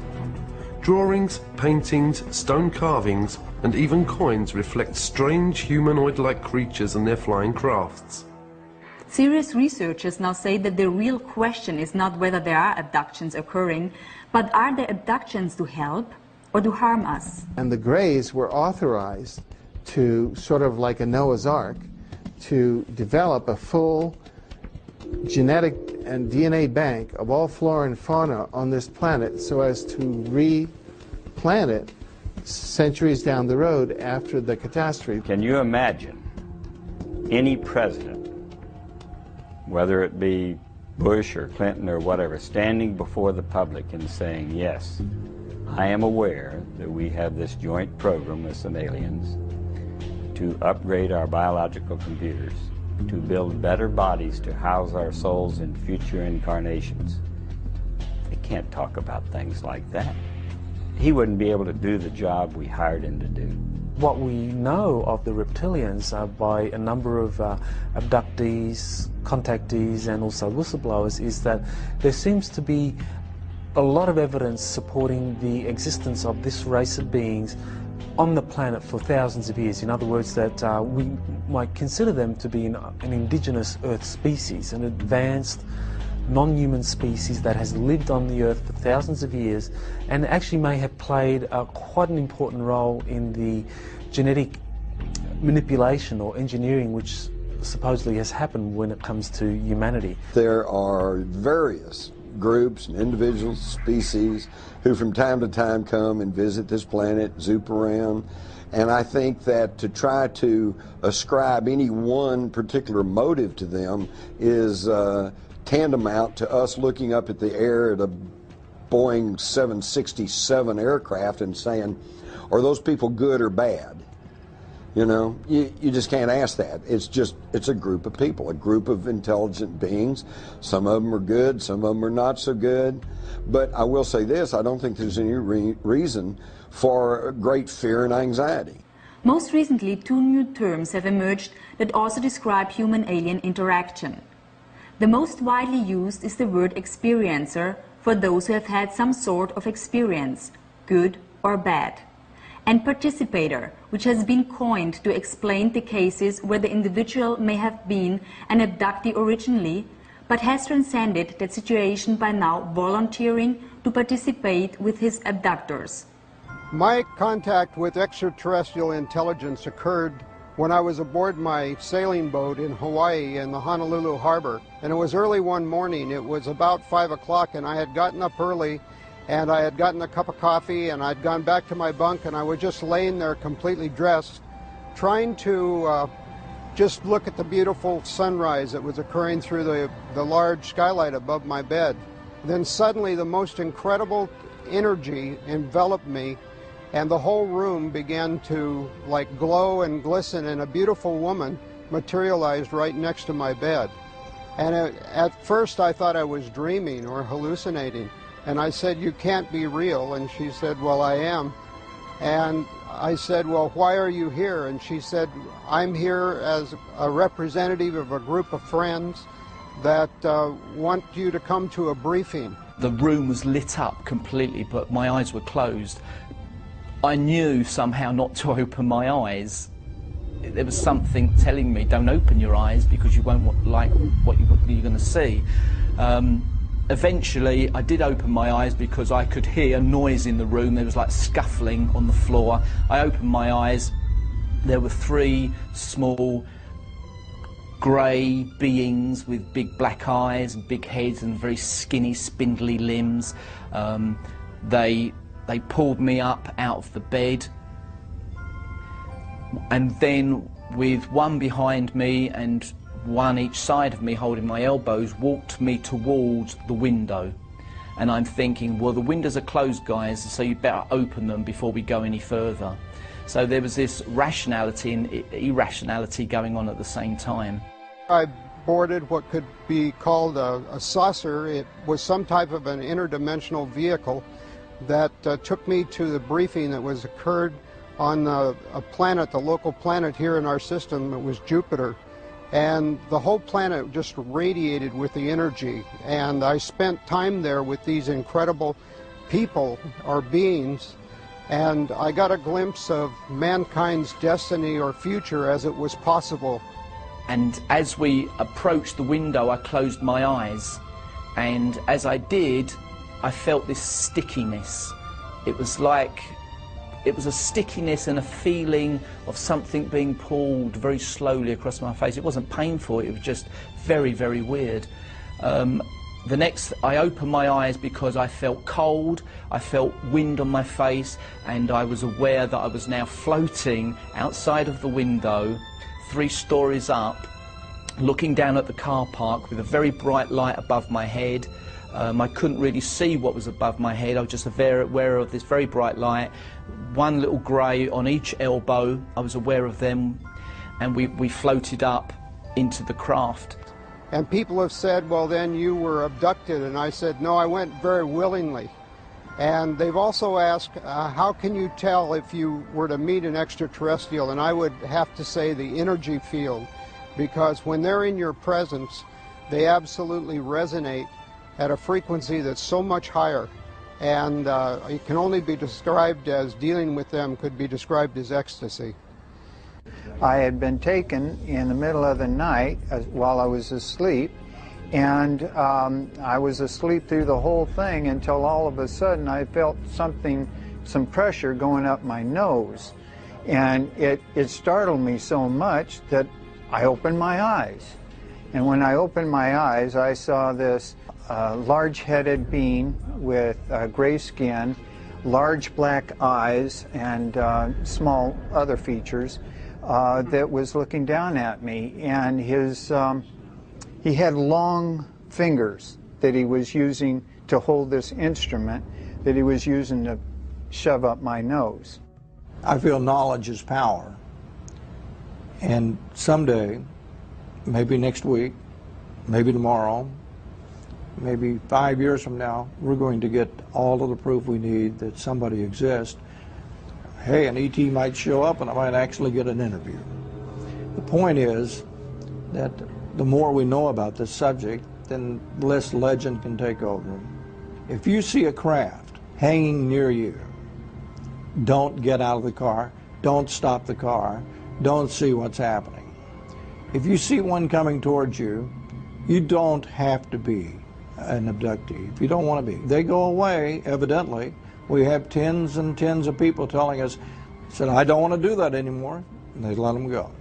Drawings, paintings, stone carvings, and even coins reflect strange humanoid-like creatures and their flying crafts. Serious researchers now say that the real question is not whether there are abductions occurring, but are the abductions to help or to harm us? And the Greys were authorized to, sort of like a Noah's Ark, to develop a full genetic and DNA bank of all flora and fauna on this planet so as to replant it centuries down the road after the catastrophe. Can you imagine any president, whether it be Bush or Clinton or whatever, standing before the public and saying, yes, I am aware that we have this joint program with some aliens to upgrade our biological computers, to build better bodies to house our souls in future incarnations. They can't talk about things like that. He wouldn't be able to do the job we hired him to do. What we know of the reptilians by a number of abductees, contactees, and also whistleblowers is that there seems to be a lot of evidence supporting the existence of this race of beings on the planet for thousands of years. In other words, that we might consider them to be an indigenous Earth species, an advanced non-human species that has lived on the Earth for thousands of years and actually may have played quite an important role in the genetic manipulation or engineering which supposedly has happened when it comes to humanity. There are various groups and individuals, species, who from time to time come and visit this planet, zoop around, and I think that to try to ascribe any one particular motive to them is tantamount to us looking up at the air at a Boeing 767 aircraft and saying, are those people good or bad? You know, you just can't ask that. It's a group of people, a group of intelligent beings. Some of them are good, some of them are not so good. But I will say this, I don't think there's any reason for great fear and anxiety. Most recently, 2 new terms have emerged that also describe human-alien interaction. The most widely used is the word experiencer for those who have had some sort of experience, good or bad, and participator, which has been coined to explain the cases where the individual may have been an abductee originally, but has transcended that situation by now volunteering to participate with his abductors. My contact with extraterrestrial intelligence occurred when I was aboard my sailing boat in Hawaii in the Honolulu harbor. And it was early one morning. It was about 5 o'clock, and I had gotten up early and I had gotten a cup of coffee and I'd gone back to my bunk, and I was just laying there completely dressed, trying to just look at the beautiful sunrise that was occurring through the large skylight above my bed. Then suddenly the most incredible energy enveloped me, and the whole room began to like glow and glisten, and a beautiful woman materialized right next to my bed. And at first I thought I was dreaming or hallucinating. And I said, you can't be real. And she said, well, I am. And I said, well, why are you here? And she said, I'm here as a representative of a group of friends that want you to come to a briefing. The room was lit up completely, but my eyes were closed. I knew somehow not to open my eyes. There was something telling me, don't open your eyes because you won't like what you're going to see. Eventually, I did open my eyes because I could hear noise in the room. There was like scuffling on the floor. I opened my eyes. There were 3 small grey beings with big black eyes and big heads and very skinny, spindly limbs. They pulled me up out of the bed, and then with one behind me and one each side of me holding my elbows, walked me towards the window. And I'm thinking, well, the windows are closed, guys, so you better open them before we go any further. So there was this rationality and irrationality going on at the same time. I boarded what could be called a saucer. It was some type of an interdimensional vehicle that took me to the briefing that was occurred on a planet, the local planet here in our system. It was Jupiter. And the whole planet just radiated with the energy. And I spent time there with these incredible people or beings, and I got a glimpse of mankind's destiny or future as it was possible. And as we approached the window, I closed my eyes, and as I did, I felt this stickiness. It was a stickiness and a feeling of something being pulled very slowly across my face. It wasn't painful, it was just very, very weird. I opened my eyes because I felt cold, I felt wind on my face, and I was aware that I was now floating outside of the window, 3 stories up, looking down at the car park with a very bright light above my head. I couldn't really see what was above my head. I was just aware of this very bright light. One little grey on each elbow. I was aware of them, and we floated up into the craft. And people have said, well, then you were abducted. And I said, no, I went very willingly. And they've also asked, how can you tell if you were to meet an extraterrestrial? And I would have to say the energy field, because when they're in your presence, they absolutely resonate at a frequency that's so much higher. And it can only be described as, dealing with them could be described as ecstasy. I had been taken in the middle of the night while I was asleep, and I was asleep through the whole thing until all of a sudden I felt some pressure going up my nose. And it startled me so much that I opened my eyes. And when I opened my eyes, I saw this large-headed being with gray skin, large black eyes, and small other features that was looking down at me. And he had long fingers that he was using to hold this instrument that he was using to shove up my nose. I feel knowledge is power. And someday, maybe next week, maybe tomorrow, maybe 5 years from now, we're going to get all of the proof we need that somebody exists. Hey, an ET might show up and I might actually get an interview. The point is that the more we know about this subject, then less legend can take over. If you see a craft hanging near you, don't get out of the car, don't stop the car, don't see what's happening. If you see one coming towards you, you don't have to be an abductee if you don't want to be. They go away, evidently. We have tens and tens of people telling us, said, I don't want to do that anymore, and they let them go.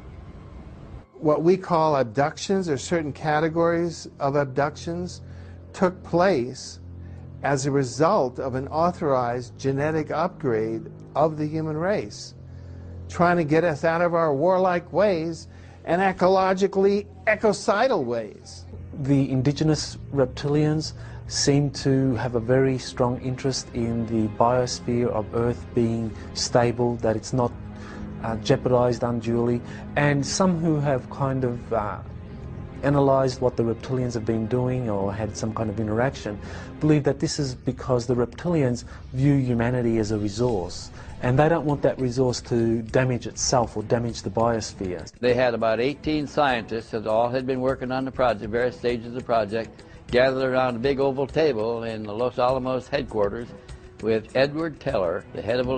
What we call abductions, or certain categories of abductions, took place as a result of an authorized genetic upgrade of the human race, trying to get us out of our warlike ways and ecologically ecocidal ways. The indigenous reptilians seem to have a very strong interest in the biosphere of Earth being stable, that it's not jeopardized unduly, and some who have kind of analyzed what the reptilians have been doing or had some kind of interaction believe that this is because the reptilians view humanity as a resource, and they don't want that resource to damage itself or damage the biosphere. They had about 18 scientists that all had been working on the project, various stages of the project, gathered around a big oval table in the Los Alamos headquarters with Edward Teller, the head of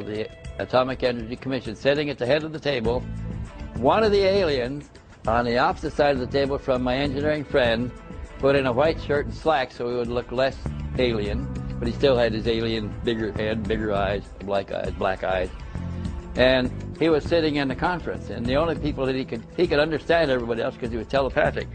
the Atomic Energy Commission, sitting at the head of the table. One of the aliens on the opposite side of the table from my engineering friend put in a white shirt and slacks so he would look less alien, but he still had his alien bigger head, bigger eyes, black eyes. And he was sitting in the conference, and the only people that he could understand everybody else because he was telepathic.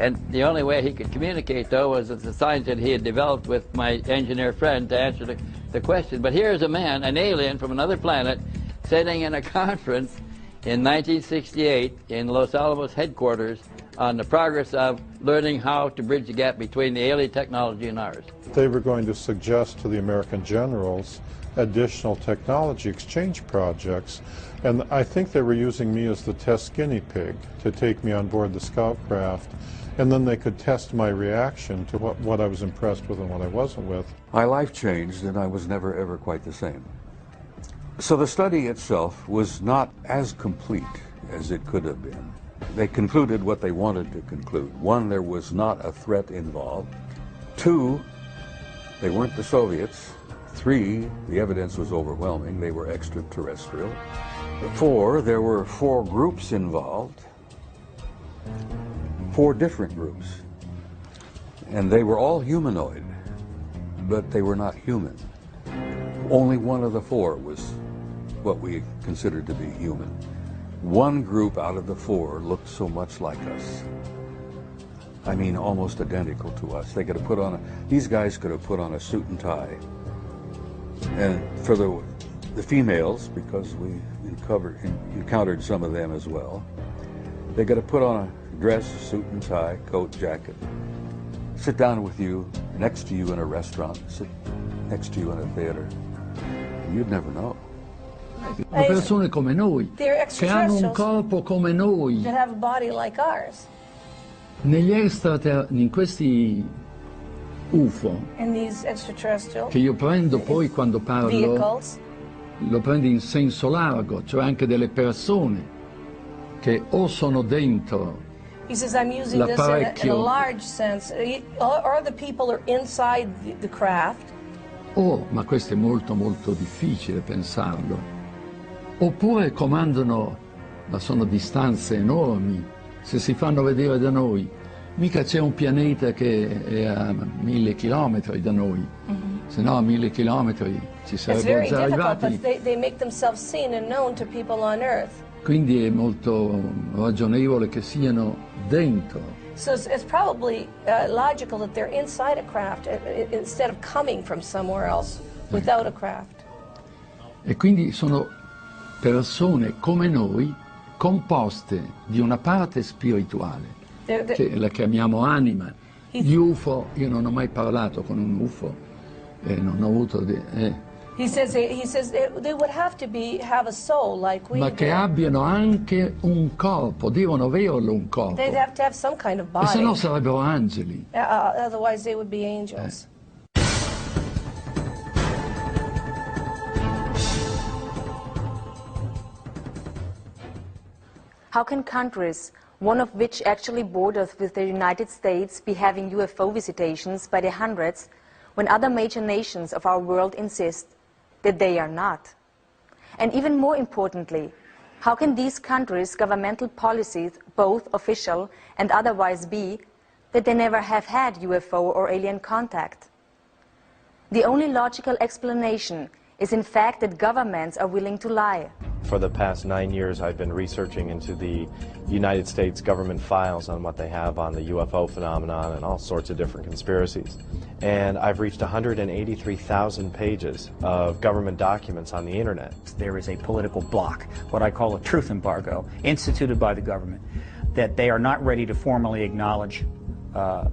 And the only way he could communicate, though, was the science that he had developed with my engineer friend to answer the question. But here's a man, an alien from another planet, sitting in a conference in 1968 in Los Alamos headquarters on the progress of learning how to bridge the gap between the alien technology and ours. They were going to suggest to the American generals additional technology exchange projects. And I think they were using me as the test guinea pig to take me on board the scout craft, and then they could test my reaction to what I was impressed with and what I wasn't with. My life changed, and I was never ever quite the same. So the study itself was not as complete as it could have been. They concluded what they wanted to conclude. One, there was not a threat involved. Two, they weren't the Soviets. Three, the evidence was overwhelming. They were extraterrestrial. Four, there were 4 groups involved. 4 different groups. And they were all humanoid, but they were not human. Only one of the 4 was what we considered to be human. One group out of the 4 looked so much like us. I mean, almost identical to us. They could have put on these guys could have put on a suit and tie. And for the females, because we encountered some of them as well, they got to put on a dress, suit and tie, coat, jacket, sit down with you, next to you in a restaurant, sit next to you in a theater. You'd never know. Sono persone come noi, che hanno un corpo come noi. That have a body like ours. In questi UFO, And these extraterrestrial che io prendo poi quando parlo, vehicles, lo prendo in senso largo, cioè anche delle persone che o sono dentro he says, I'm using this in a l'apparecchio large sense. Or the people are inside the craft. ma questo è molto molto difficile pensarlo, oppure comandano, ma sono distanze enormi. Se si fanno vedere da noi, mica c'è un pianeta che è a 1000 chilometri da noi, se no a 1000 chilometri ci It's sarebbero very già difficult, arrivati. but they make themselves seen and known to people on Earth. Quindi è molto ragionevole che siano dentro. So it's probably logical that they're inside a craft instead of coming from somewhere else without a craft. E quindi sono persone come noi, composte di una parte spirituale, che la chiamiamo anima. Gli UFO, io non ho mai parlato con un UFO, non ho avuto... He says they would have to have a soul like we ma do. che abbiano anche un corpo, devono averlo un corpo, They'd have to have some kind of e body. se no sarebbero angeli. Otherwise they would be angels. How can countries, one of which actually borders with the United States, be having UFO visitations by the hundreds when other major nations of our world insist that they are not? And even more importantly, how can these countries' governmental policies, both official and otherwise, be that they never have had UFO or alien contact? The only logical explanation is in fact that governments are willing to lie. For the past 9 years, I've been researching into the United States government files on what they have on the UFO phenomenon and all sorts of different conspiracies. And I've reached 183,000 pages of government documents on the internet. There is a political block, what I call a truth embargo, instituted by the government, that they are not ready to formally acknowledge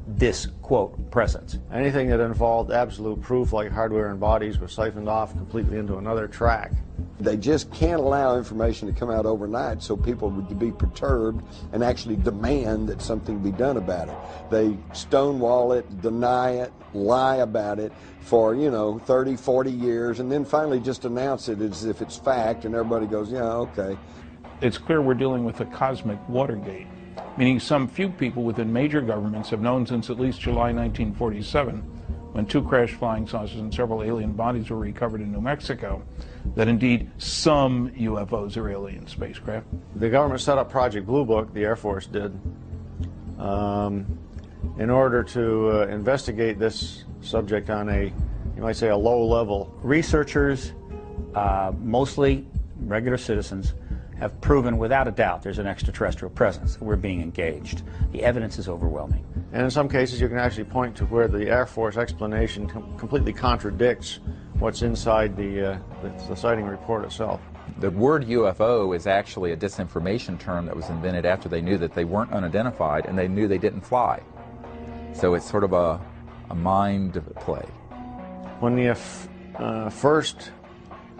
this, quote, presence. Anything that involved absolute proof, like hardware and bodies, was siphoned off completely into another track. They just can't allow information to come out overnight so people would be perturbed and actually demand that something be done about it. They stonewall it, deny it, lie about it for, 30, 40 years, and then finally just announce it as if it's fact, and everybody goes, yeah, okay. It's clear we're dealing with a cosmic Watergate, meaning some few people within major governments have known since at least July 1947, when 2 crashed flying saucers and several alien bodies were recovered in New Mexico, that indeed some UFOs are alien spacecraft. The government set up Project Blue Book, the Air Force did, in order to investigate this subject on a, you might say, a low level. Researchers, mostly regular citizens, have proven without a doubt there's an extraterrestrial presence. We're being engaged. The evidence is overwhelming. And in some cases you can actually point to where the Air Force explanation completely contradicts what's inside the sighting report itself. The word UFO is actually a disinformation term that was invented after they knew that they weren't unidentified and they knew they didn't fly. So it's sort of a mind play. When the first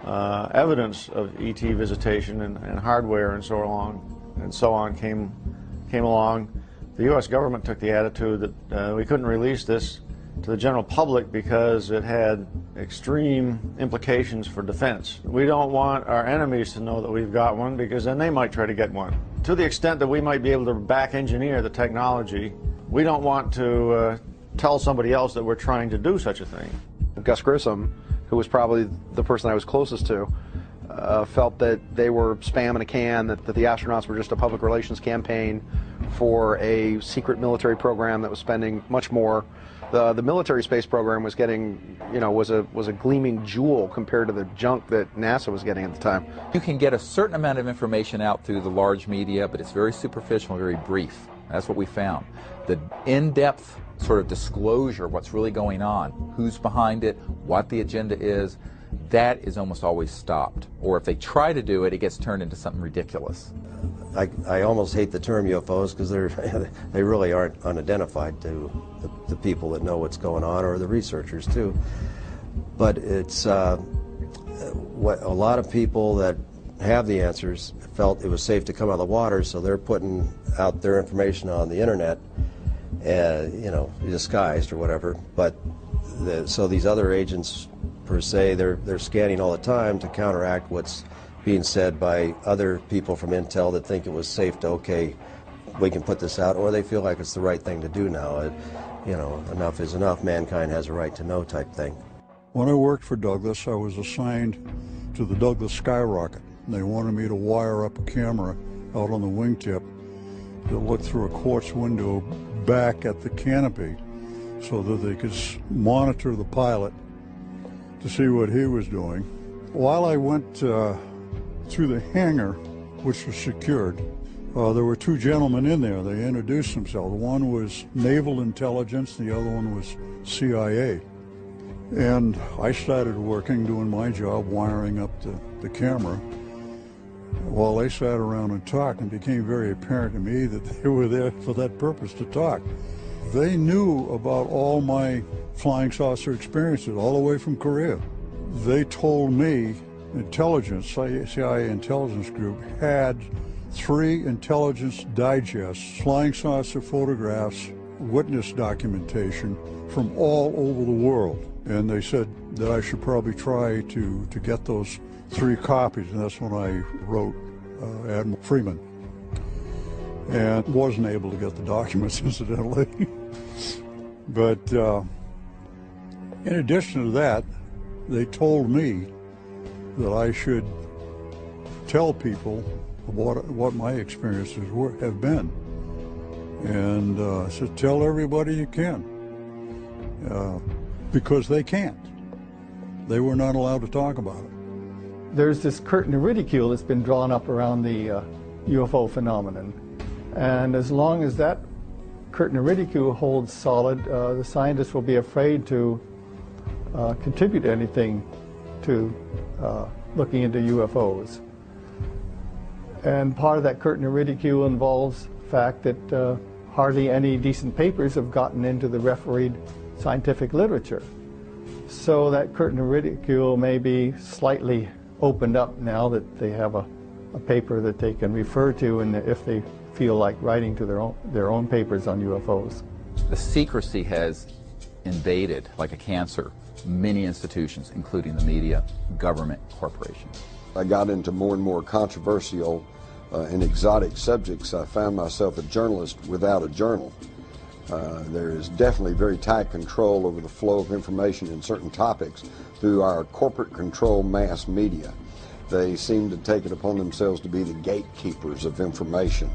evidence of ET visitation and hardware and so on came along, the U.S. government took the attitude that we couldn't release this to the general public because it had extreme implications for defense. We don't want our enemies to know that we've got one, because then they might try to get one. To the extent that we might be able to back engineer the technology, we don't want to tell somebody else that we're trying to do such a thing. Gus Grissom, who was probably the person I was closest to, felt that they were spam in a can, that the astronauts were just a public relations campaign for a secret military program that was spending much more. The military space program was getting, was a gleaming jewel compared to the junk that NASA was getting at the time. You can get a certain amount of information out through the large media, but it's very superficial, very brief. That's what we found. The in-depth sort of disclosure of what's really going on, who's behind it, what the agenda is, that is almost always stopped. Or if they try to do it, it gets turned into something ridiculous. I almost hate the term UFOs because they really aren't unidentified to the people that know what's going on, or the researchers too. But it's what a lot of people that have the answers felt it was safe to come out of the water, so they're putting out their information on the internet, disguised or whatever. But so these other agents, per se, they're scanning all the time to counteract what's being said by other people from Intel that think it was safe to, okay, we can put this out, or they feel like it's the right thing to do now. Enough is enough, mankind has a right to know type thing. When I worked for Douglas, I was assigned to the Douglas Skyrocket. They wanted me to wire up a camera out on the wingtip that looked through a quartz window back at the canopy so that they could monitor the pilot to see what he was doing. While I went through the hangar, which was secured, there were two gentlemen in there. They introduced themselves. One was Naval Intelligence, the other one was CIA. And I started working, doing my job, wiring up the camera, while they sat around and talked, and it became very apparent to me that they were there for that purpose, to talk. They knew about all my flying saucer experiences, all the way from Korea. They told me intelligence, CIA intelligence group, had 3 intelligence digests, flying saucer photographs, witness documentation from all over the world. And they said that I should probably try to get those 3 copies, and that's when I wrote Admiral Freeman. And wasn't able to get the documents, incidentally. But in addition to that, they told me that I should tell people what my experiences have been. And I said, tell everybody you can, because they can't. They were not allowed to talk about it. There's this curtain of ridicule that's been drawn up around the UFO phenomenon. And as long as that curtain of ridicule holds solid, the scientists will be afraid to contribute anything to looking into UFOs. And part of that curtain of ridicule involves the fact that hardly any decent papers have gotten into the refereed scientific literature. So that curtain of ridicule may be slightly opened up now that they have a paper that they can refer to, and if they feel like writing to their own papers on UFOs. The secrecy has invaded, like a cancer, many institutions, including the media, government, corporations. I got into more and more controversial and exotic subjects. I found myself a journalist without a journal. There is definitely very tight control over the flow of information in certain topics through our corporate control mass media. They seem to take it upon themselves to be the gatekeepers of information.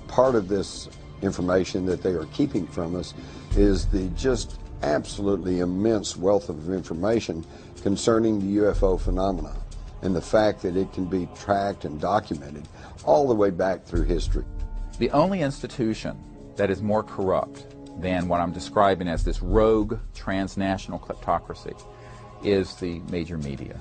Part of this information that they are keeping from us is the just absolutely immense wealth of information concerning the UFO phenomena and the fact that it can be tracked and documented all the way back through history. The only institution that is more corrupt than what I'm describing as this rogue transnational kleptocracy is the major media.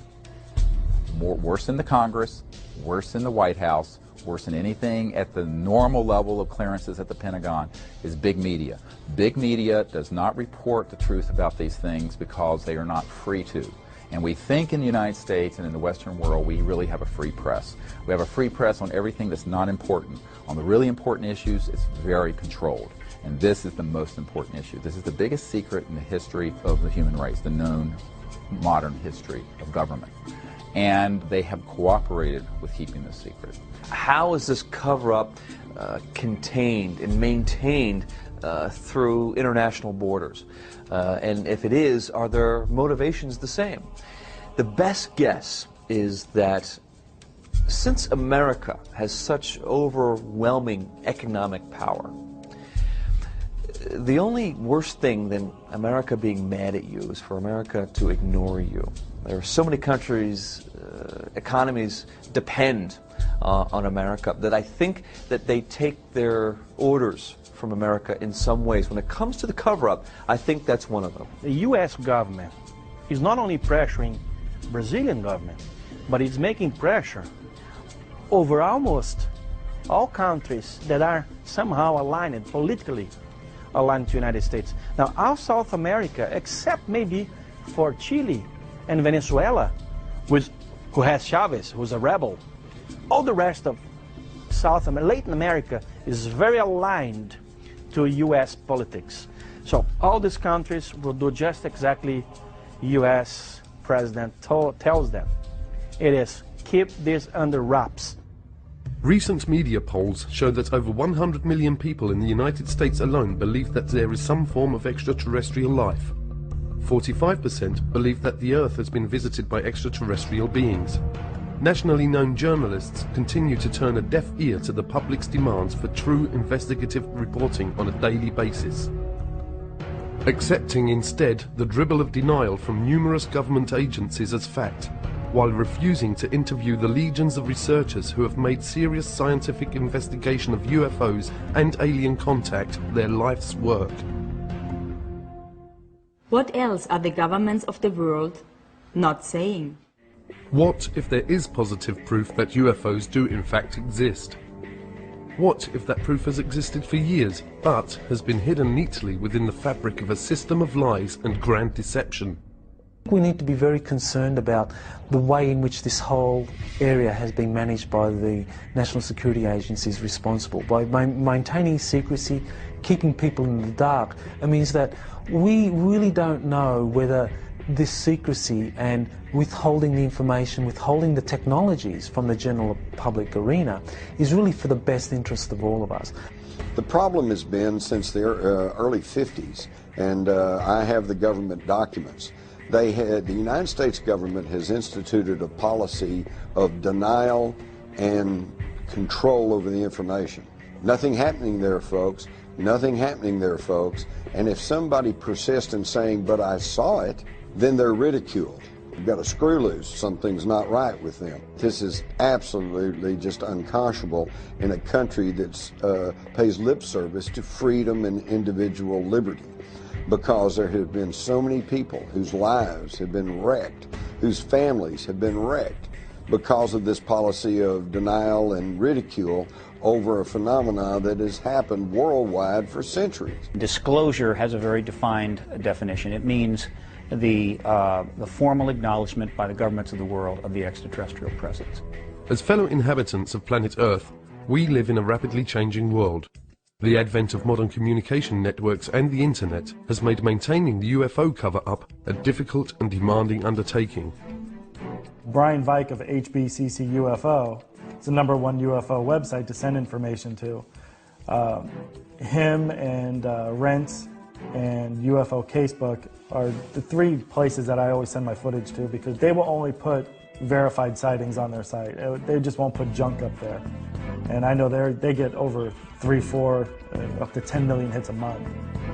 Worse than the Congress, worse than the White House, worse than anything at the normal level of clearances at the Pentagon is big media. Big media does not report the truth about these things because they are not free to. And we think in the United States and in the Western world we really have a free press. We have a free press on everything that's not important. On the really important issues, it's very controlled. And this is the most important issue. This is the biggest secret in the history of the human race, the known modern history of government. And they have cooperated with keeping this secret. How is this cover-up contained and maintained through international borders? And if it is, are their motivations the same? The best guess is that since America has such overwhelming economic power, the only worse thing than America being mad at you is for America to ignore you. There are so many countries, economies depend on America that I think that they take their orders from America in some ways. When it comes to the cover-up, I think that's one of them. The U.S. government is not only pressuring Brazilian government, but it's making pressure over almost all countries that are somehow aligned politically aligned to the United States. Now, all South America, except maybe for Chile and Venezuela, who has Chavez, who's a rebel, all the rest of Latin America is very aligned to U.S. politics. So all these countries will do just exactly U.S. President tells them. It is, keep this under wraps. Recent media polls show that over 100 million people in the United States alone believe that there is some form of extraterrestrial life. 45% believe that the Earth has been visited by extraterrestrial beings. Nationally known journalists continue to turn a deaf ear to the public's demands for true investigative reporting on a daily basis, accepting instead the dribble of denial from numerous government agencies as fact, while refusing to interview the legions of researchers who have made serious scientific investigation of UFOs and alien contact their life's work. What else are the governments of the world not saying? What if there is positive proof that UFOs do in fact exist? What if that proof has existed for years, but has been hidden neatly within the fabric of a system of lies and grand deception? We need to be very concerned about the way in which this whole area has been managed by the national security agencies responsible. By maintaining secrecy, keeping people in the dark, it means that we really don't know whether this secrecy and withholding the information, withholding the technologies from the general public arena is really for the best interest of all of us. The problem has been since the early 50s, and I have the government documents. The United States government has instituted a policy of denial and control over the information. Nothing happening there, folks. Nothing happening there, folks. And if somebody persists in saying, but I saw it, then they're ridiculed. You've got a screw loose. Something's not right with them. This is absolutely just unconscionable in a country that pays lip service to freedom and individual liberty, because there have been so many people whose lives have been wrecked, whose families have been wrecked because of this policy of denial and ridicule over a phenomena that has happened worldwide for centuries. Disclosure has a very defined definition. It means the formal acknowledgement by the governments of the world of the extraterrestrial presence. As fellow inhabitants of planet Earth, we live in a rapidly changing world. The advent of modern communication networks and the internet has made maintaining the UFO cover-up a difficult and demanding undertaking. Brian Vike of HBCC UFO is the #1 UFO website to send information to. Him and Rents and UFO Casebook are the 3 places that I always send my footage to, because they will only put verified sightings on their site. They just won't put junk up there. And I know they get over 3, 4, up to 10 million hits a month.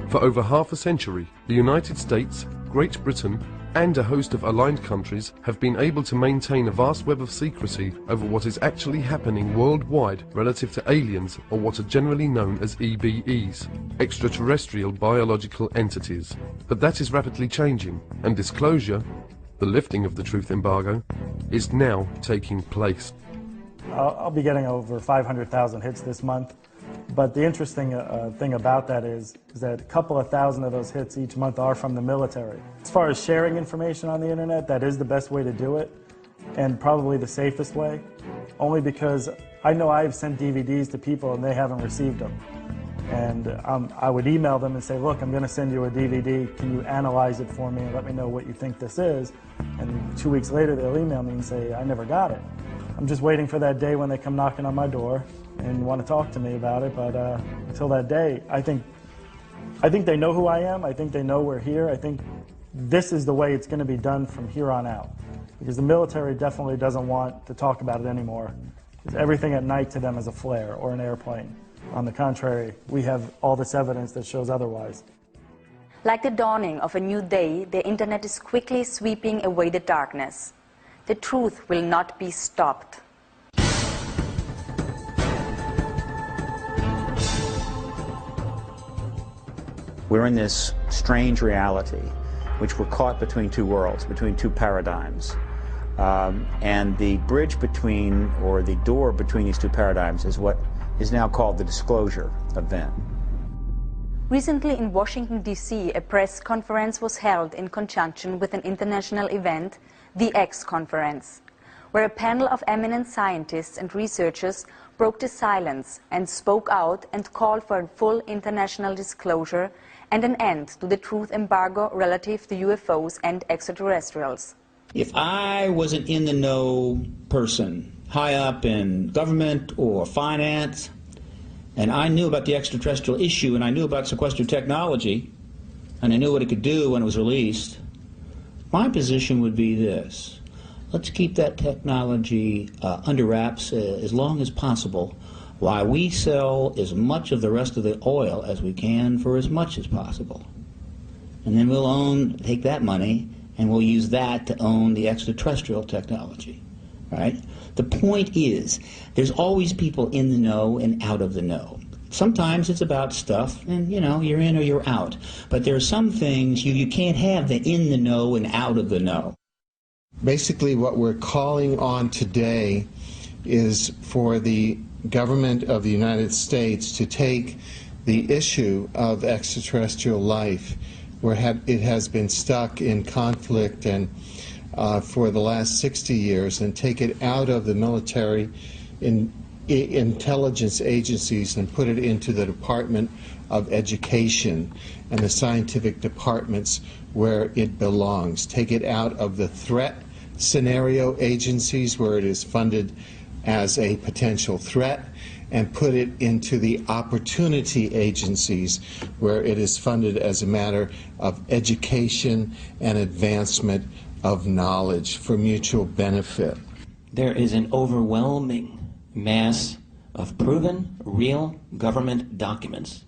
For over half a century, the United States, Great Britain, and a host of aligned countries have been able to maintain a vast web of secrecy over what is actually happening worldwide relative to aliens, or what are generally known as EBEs, extraterrestrial biological entities. But that is rapidly changing, and disclosure, the lifting of the truth embargo, is now taking place. I'll be getting over 500,000 hits this month, But the interesting thing about that is that a couple of thousand of those hits each month are from the military. As far as sharing information on the internet, that is the best way to do it, and probably the safest way, only because I know I've sent DVDs to people and they haven't received them. And I would email them and say, look, I'm going to send you a DVD. Can you analyze it for me and let me know what you think this is? And 2 weeks later, they'll email me and say, I never got it. I'm just waiting for that day when they come knocking on my door and want to talk to me about it. But until that day, I think they know who I am. I think they know we're here. I think this is the way it's going to be done from here on out. Because the military definitely doesn't want to talk about it anymore. Because everything at night to them is a flare or an airplane. On the contrary, we have all this evidence that shows otherwise. Like the dawning of a new day, the internet is quickly sweeping away the darkness. The truth will not be stopped. We're in this strange reality, which we're caught between two worlds, between two paradigms. And the bridge between, or the door between these two paradigms is what is now called the disclosure event. Recently in Washington, D.C., a press conference was held in conjunction with an international event, the X Conference, where a panel of eminent scientists and researchers broke the silence and spoke out and called for a full international disclosure and an end to the truth embargo relative to UFOs and extraterrestrials. If I was an in-the-know person, high up in government or finance, and I knew about the extraterrestrial issue, and I knew about sequestered technology, and I knew what it could do when it was released, my position would be this: let's keep that technology under wraps as long as possible, while we sell as much of the rest of the oil as we can for as much as possible. And then we'll take that money, and we'll use that to own the extraterrestrial technology, right? The point is, there's always people in the know and out of the know. Sometimes it's about stuff, and you're in or you're out. But there are some things you can't have the in the know and out of the know. Basically, what we're calling on today is for the government of the United States to take the issue of extraterrestrial life, where it has been stuck in conflict and for the last 60 years, and take it out of the military intelligence agencies and put it into the Department of Education and the scientific departments where it belongs. Take it out of the threat scenario agencies where it is funded as a potential threat, and put it into the opportunity agencies where it is funded as a matter of education and advancement of knowledge for mutual benefit. There is an overwhelming mass of proven, real government documents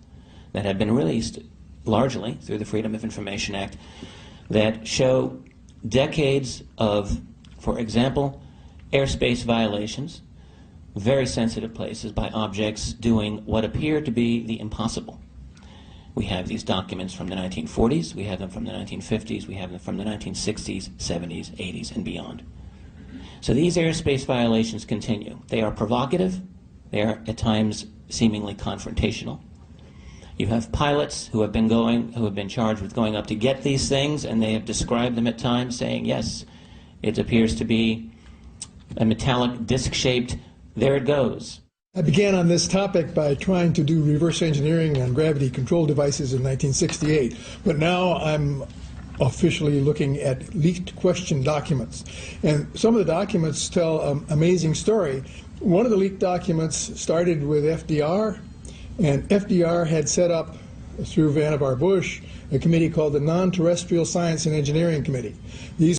that have been released largely through the Freedom of Information Act that show decades of, for example, airspace violations, very sensitive places by objects doing what appear to be the impossible. We have these documents from the 1940s, we have them from the 1950s, we have them from the 1960s, 70s, 80s, and beyond. So these airspace violations continue. They are provocative, they are at times seemingly confrontational. You have pilots who have been charged with going up to get these things, and they have described them at times saying, yes, it appears to be a metallic disc-shaped, there it goes. I began on this topic by trying to do reverse engineering on gravity control devices in 1968, but now I'm officially looking at leaked question documents. And some of the documents tell an amazing story. One of the leaked documents started with FDR, and FDR had set up, through Vannevar Bush, a committee called the Non-Terrestrial Science and Engineering Committee. These